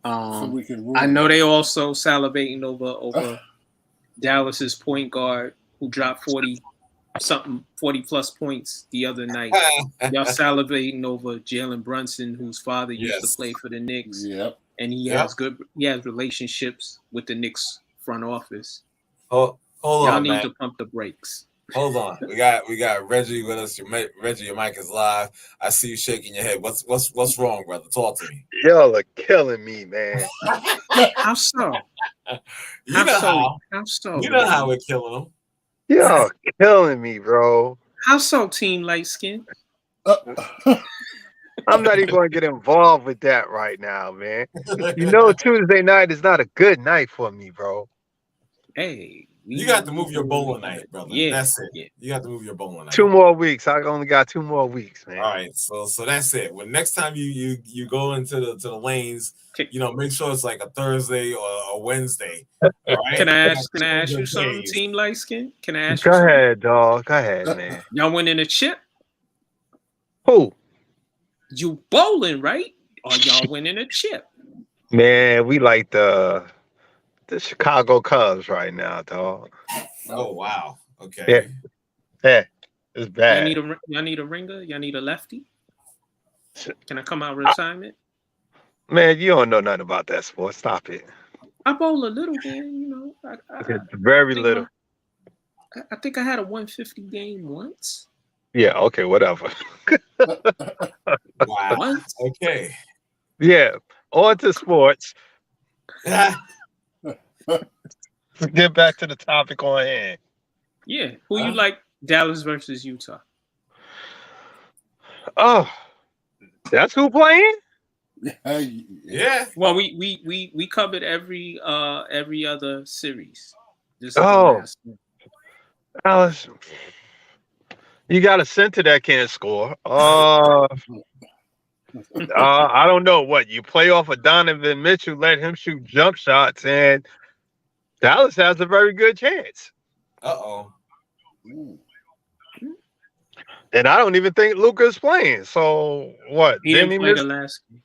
I know they also salivating over Dallas's point guard who dropped 40 plus points the other night. Y'all salivating over Jalen Brunson, whose father used to play for the Knicks. Yep. And he has relationships with the Knicks front office. Hold Y'all on, need man. to pump the brakes. Hold on. We got Reggie with us. Reggie, your mic is live. I see you shaking your head. What's wrong, brother? Talk to me. Y'all are killing me, man. How so? How so? You know how we're killing them. Y'all killing me, bro. How so, Team Light Skin? I'm not even going to get involved with that right now, man. Tuesday night is not a good night for me, bro. Hey. You got to move your bowling night, brother. Yeah, that's it. Yeah. You got to move your bowling night. 2 more weeks. I only got 2 more weeks, man. All right, so that's it. When next time you go into the lanes, make sure it's like a Thursday or a Wednesday. All right? Can I ask you something, Team Light Skin? Can I ask you? Go ahead, dog. Go ahead, man. Y'all winning a chip? Who? You bowling, right? Or y'all winning a chip? Man, we like the Chicago Cubs right now, dog. Oh wow. Okay. Yeah. It's bad. Y'all need a ringer? Y'all need a lefty? Can I come out of retirement? Man, you don't know nothing about that sport. Stop it. I bowl a little bit, very little. I think I had a 150 game once. Yeah, okay, whatever. Wow. Once? Okay. Yeah. On to sports. Let's get back to the topic on hand. Yeah. Who you like Dallas versus Utah. Oh, that's who playing? Yeah. Well, we covered every other series. This is the Oh, last one. Dallas. You got a center that can't score. I don't know what you play off of Donovan Mitchell, let him shoot jump shots, and Dallas has a very good chance. Uh-oh. And I don't even think Luka's playing. So what? He Didn't didn't he play miss? the last game.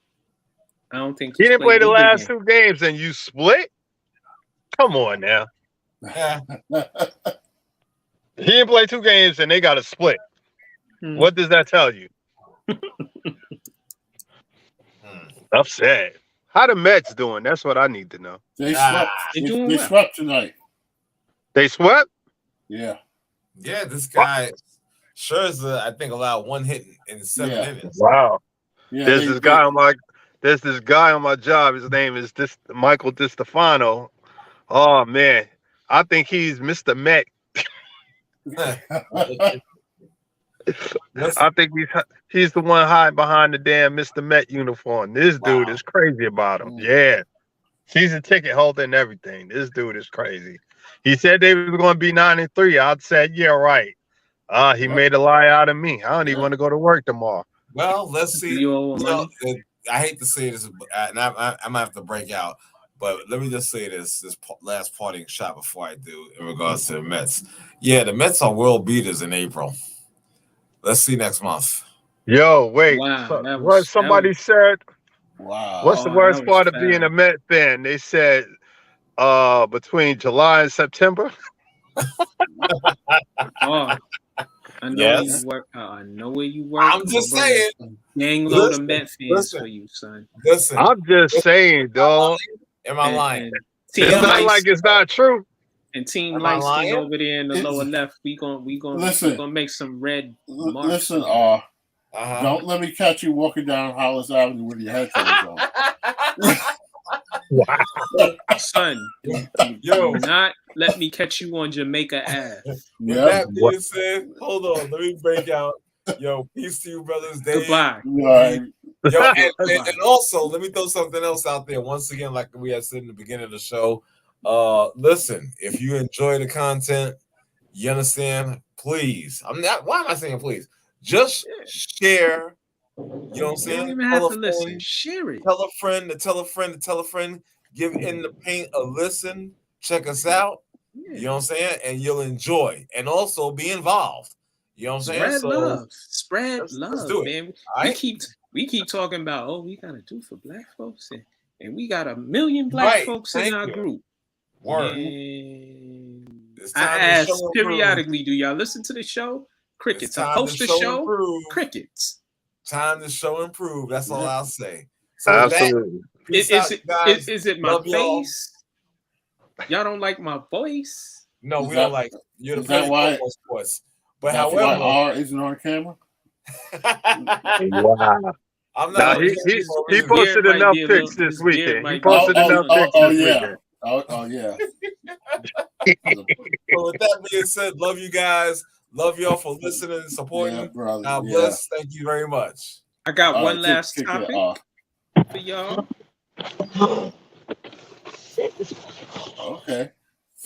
I don't think He he's didn't play played the either last game. 2 games, and you split. Come on now. Yeah. He didn't play 2 games, and they got a split. What does that tell you? I'm sad. How the Mets doing? That's what I need to know. They swept. They're doing They well. swept tonight. They swept? Yeah. Yeah, this guy Scherzer, I think, allowed 1 hit in 7 innings. Wow. Yeah, There's this guy on my job. His name is Michael DiStefano. Oh man, I think he's Mr. Met. I think he's the one hiding behind the damn Mr. Met uniform. This dude is crazy about him. Yeah. Season ticket holder and everything. This dude is crazy. He said they were going to be 9-3. I said, yeah, right. He made a lie out of me. I don't even want to go to work tomorrow. Well, let's see. You owe money? I hate to say this, and I might have to break out, but let me just say this last parting shot before I do in regards to the Mets. Yeah, the Mets are world beaters in April. Let's see next month. Yo, wait. Wow, What somebody said? Wow. What's the worst part of being a Met fan? They said between July and September. I know you work. I know where you work. I'm just saying. Gang load of Met fans for you, son. Listen. I'm just saying, dog. Am I lying? It's not like it's not true. And Team Lights over there in the lower left, we gonna make some red marks. Listen, don't let me catch you walking down Hollis Avenue with your headphones on. Wow. Son, do not let me catch you on Jamaica Ave. With that being said, hold on, let me break out. Yo, peace to you, brothers. Dave. Goodbye. Yo, and also, let me throw something else out there. Once again, like we had said in the beginning of the show, listen, if you enjoy the content, you understand, please. Why am I saying please? Just share. You know what I'm saying? You don't even have to listen. Share it. Tell a friend to tell a friend to tell a friend. Give In the Paint a listen. Check us out. You know what I'm saying? And you'll enjoy and also be involved. You know what I'm saying? Spread love. Let's do it, man. Right? We keep talking about we gotta do for black folks, and we got 1 million black folks in our group. Word. I ask periodically, do y'all listen to the show? Crickets. I host the show. Crickets. Time to show and prove. That's all I'll say. So absolutely. Is it my face? Y'all don't like my voice? No, we don't like. You're the that why? Sports. But however, R isn't on camera. Wow. I'm not. He posted enough pics this weekend. He posted enough pics this weekend. Oh yeah. So with that being said, love you guys. Love y'all for listening and supporting. God bless. Thank you very much. I got one last topic for y'all. Okay.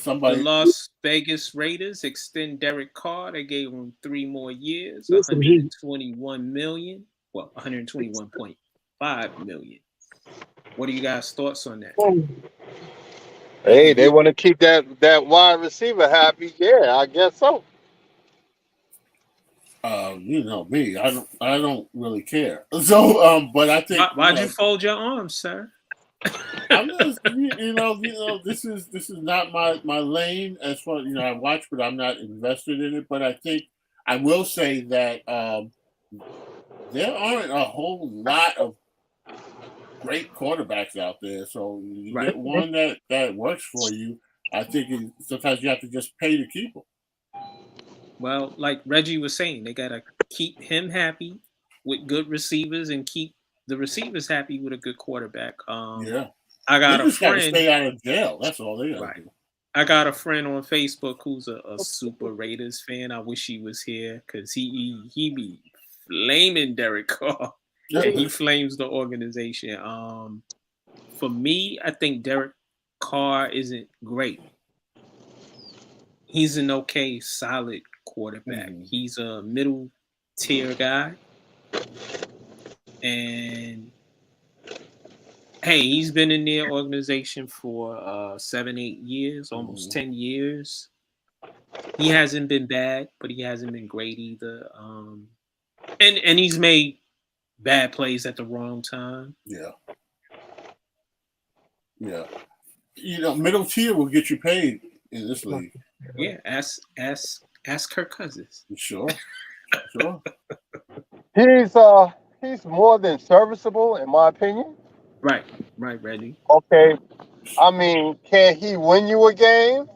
The Las Vegas Raiders extend Derek Carr. They gave him 3 more years, 121 million. Well, 121.5 million. What are you guys' thoughts on that? Hey, they want to keep that wide receiver happy. Yeah, I guess so. You know me. I don't really care. So, but I think why'd you fold your arms, sir? I'm just, this is not my lane as far I watch, but I'm not invested in it. But I think I will say that there aren't a whole lot of great quarterbacks out there. So you get one that works for you. I think sometimes you have to just pay to keep them. Well, like Reggie was saying, they gotta keep him happy with good receivers and keep the receivers happy with a good quarterback. I got a friend. Stay out of jail. That's all they got. Right. I got a friend on Facebook who's a super Raiders fan. I wish he was here because he be flaming Derek Carr. And he flames the organization. For me, I think Derek Carr isn't great. He's an okay, solid quarterback. He's a middle tier guy. And hey, he's been in their organization for 7-8 years, almost 10 years. He hasn't been bad, but he hasn't been great either. And he's made bad plays at the wrong time. Yeah. Yeah. You know, middle tier will get you paid in this league. Yeah, ask Kirk Cousins. Sure. He's more than serviceable, in my opinion. Right, Reggie. Okay. I mean, can he win you a game?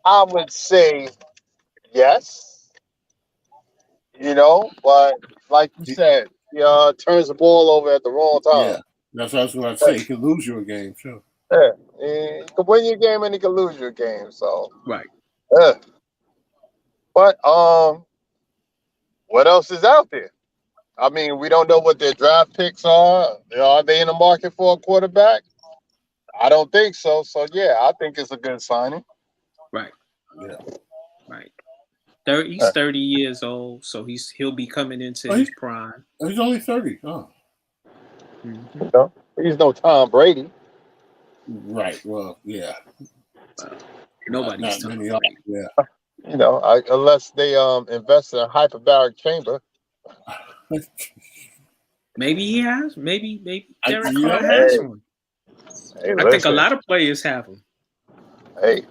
I would say yes. You know, but like you said, he turns the ball over at the wrong time. Yeah, that's what I was going to say. He could lose you a game, too. Yeah, he could win your game and he could lose your game. So right. Yeah. But what else is out there? I mean, we don't know what their draft picks are. Are they in the market for a quarterback? I don't think so. So yeah, I think it's a good signing. Right. Yeah. Right. He's 30 years old, so he'll be coming into his prime. He's only 30. Oh. Mm-hmm. No, he's no Tom Brady. Right. Well, yeah. Nobody's Tom Brady. Yeah. You know, unless they invest in a hyperbaric chamber. Maybe he has. Maybe Derek Carr has one. Hey, I think a lot of players have them. Hey,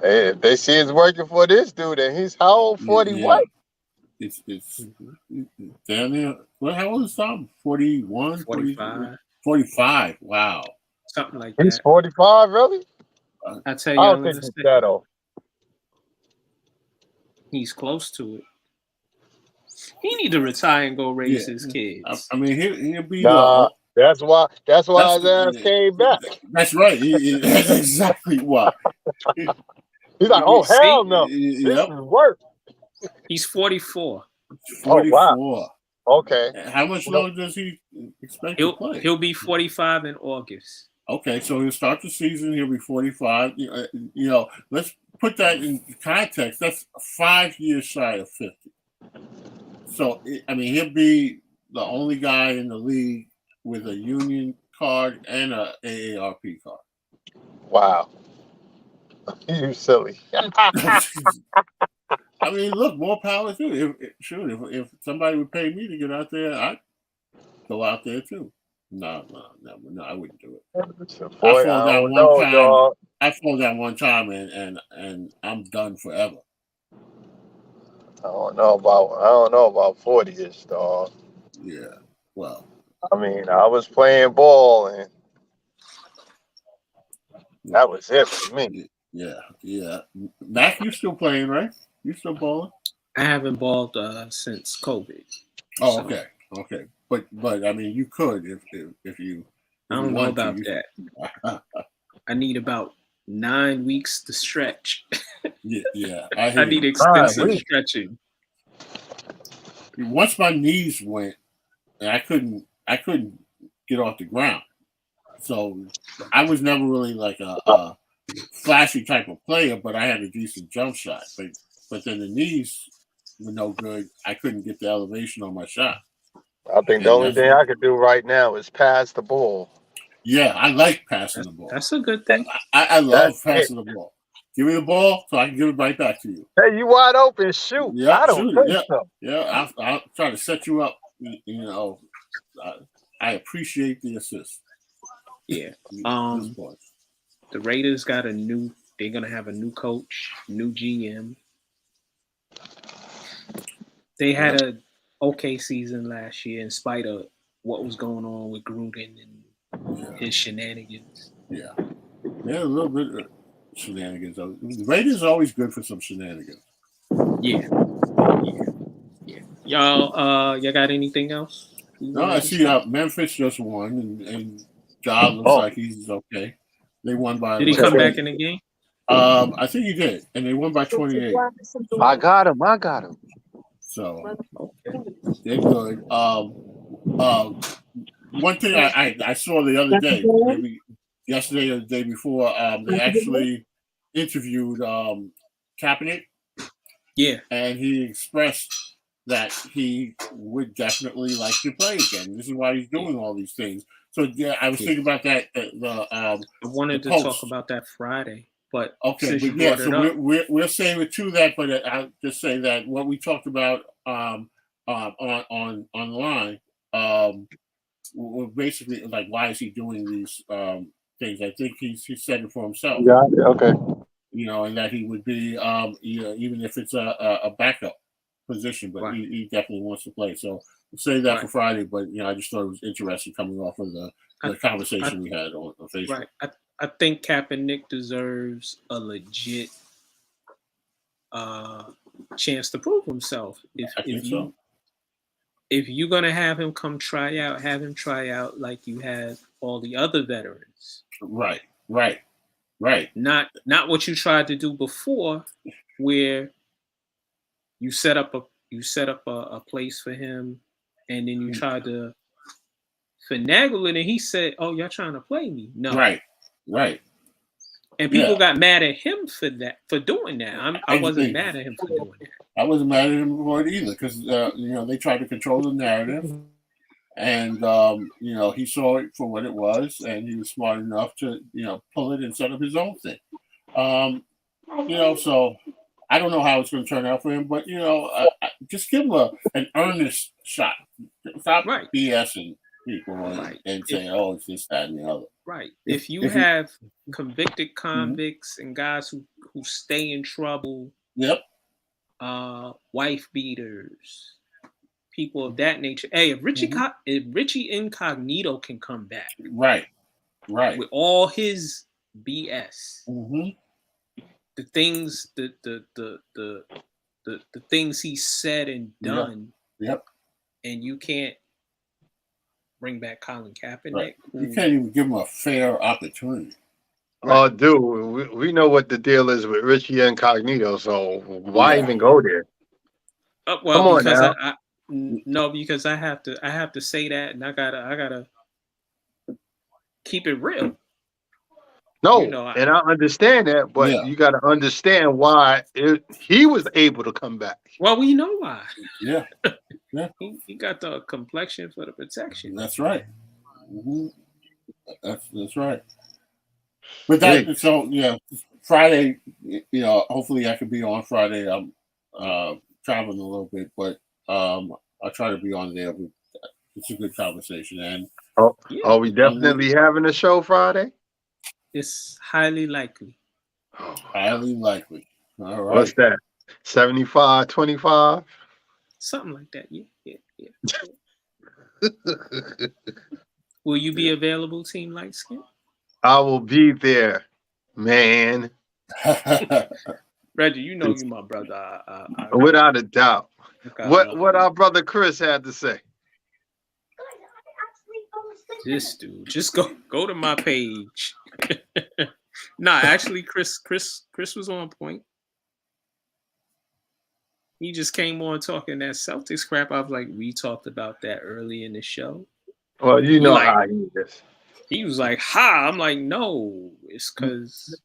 if they see it's working for this dude, and he's how old? 41. Yeah. It's damn near. What? How old is Tom? 41, 45. 45. Wow. Something like that. He's 45, really? I tell you, I don't think he's that old. He's close to it. He need to retire and go raise his kids. I mean, he'll be. That's why his ass came back. That's right. That's exactly why. He's like, oh hell no, this is work. He's 44. 44. Oh, wow. Okay. How much longer does he expect to play? He'll be 45 in August. Okay, so he'll start the season. He'll be 45. You know, let's put that in context. That's 5 years shy of 50. So, I mean, he'll be the only guy in the league with a union card and a AARP card. Wow. You silly. I mean, look, more power too. If somebody would pay me to get out there, I'd go out there too. No, I wouldn't do it. Boy, I fall down one time and I'm done forever. I don't know about 40-ish, dog. Yeah. Well, I mean, I was playing ball and that was it for me. Yeah. Mac, you still playing, right? You still balling? I haven't balled since COVID. Oh, so. Okay. But I mean, you could if you. I don't know about that. I need about 9 weeks to stretch. Yeah. I need extensive stretching. Once my knees went, and I couldn't get off the ground. So I was never really like a flashy type of player, but I had a decent jump shot. But then the knees were no good. I couldn't get the elevation on my shot. I think the only thing I could do right now is pass the ball. Yeah, I like passing the ball. That's a good thing. I love passing the ball. Give me the ball so I can give it right back to you. Hey, you wide open, shoot. Yeah, I don't think so. Yeah, I'll try to set you up. You know, I appreciate the assist. Yeah. The Raiders they're going to have a new coach, new GM. They had a okay season last year in spite of what was going on with Gruden and his shenanigans. Yeah, a little bit of shenanigans. The Raiders are always good for some shenanigans. Yeah. Y'all got anything else? No, I see Memphis just won, and Ja looks like he's okay. They won by. Did he come back in the game? I think he did, and they won by 28. I got him. So they're good. One thing I saw the other day, maybe yesterday or the day before, they actually interviewed Kaepernick. Yeah. And he expressed that he would definitely like to play again. This is why he's doing all these things. So yeah, I was thinking about that. I wanted to talk about that Friday, but okay, but yeah, so we'll save it to that. But I'll just say that what we talked about online, we're basically like, why is he doing these things? I think he said it for himself. Yeah. Okay. You know, and that he would be, even if it's a backup position, but he definitely wants to play. So we'll say that for Friday. But I just thought it was interesting coming off of the conversation we had on Facebook. Right. I think Kaepernick deserves a legit chance to prove himself. If you're gonna have him come try out, have him try out like you have all the other veterans. Right. Not what you tried to do before, where you set up a place for him, and then you tried to finagle it, and he said, "Oh, y'all trying to play me?" No. Right. And people got mad at him for doing that. I wasn't mad at him for doing that. I wasn't mad at him for it either, because they tried to control the narrative, and he saw it for what it was, and he was smart enough to pull it and set up his own thing. So I don't know how it's going to turn out for him, but just give him an earnest shot. Stop BSing people and saying, "Oh, it's this, that, and the other." Right. If you have convicted convicts and guys who stay in trouble, wife beaters, people of that nature. Hey, if Richie Incognito can come back, right, with all his BS, the things the things he said and done, and you can't bring back Colin Kaepernick. Right. You can't even give him a fair opportunity. Oh, dude, we know what the deal is with Richie Incognito, so why even go there? Well, come on because now. because I have to say that, and I gotta keep it real. No, and I understand that, but you got to understand why he was able to come back. Well, we know why. Yeah. He got the complexion for the protection. That's right. That's right. But Friday, hopefully I could be on Friday. I'm traveling a little bit, but I'll try to be on there. It's a good conversation. And are we definitely having a show Friday? It's highly likely. Highly likely. All right. What's that? 75-25? Something like that. Yeah. Will you be available, Team Lightskin? I will be there, man. Reggie, you my brother. Without a doubt. What our brother Chris had to say. This dude, just go to my page. Nah, actually, Chris was on point. He just came on talking that Celtics crap. I was like, we talked about that early in the show. Well, how he is. He was like, "Ha!" I'm like, "No, it's because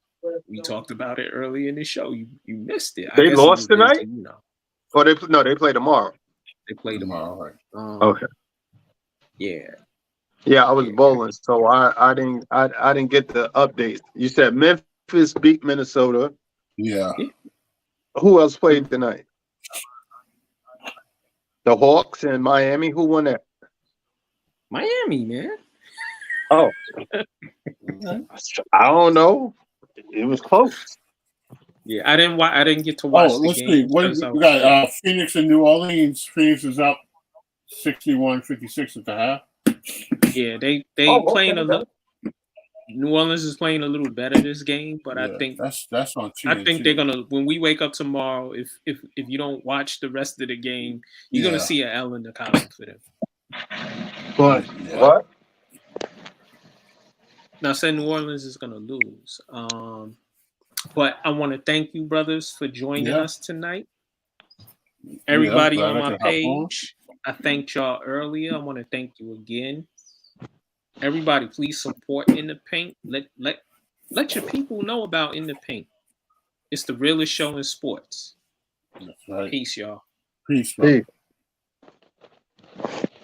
we talked about it early in the show. You missed it." They lost tonight. Or they play tomorrow. They play tomorrow. Right. Okay. Yeah. Yeah, I was bowling, so I didn't get the updates. You said Memphis beat Minnesota. Yeah. Who else played tonight? The Hawks and Miami. Who won that? Miami, man. Oh, I don't know. It was close. Yeah, I didn't get to watch the game. Let's see. We got Phoenix and New Orleans. Phoenix is up 61-56 at the half. Yeah, they playing a little. New Orleans is playing a little better this game, but I think that's on TNT. I think they're gonna, when we wake up tomorrow, if you don't watch the rest of the game, you're gonna see an L in the column for them. But what? Now, say New Orleans is gonna lose. But I want to thank you, brothers, for joining us tonight. Yeah, Everybody glad on I my could hop on. page, I thanked y'all earlier. I want to thank you again. Everybody, please support In the Paint. Let your people know about In the Paint. It's the realest show in sports. That's right. Peace, y'all. Peace, bro. Peace.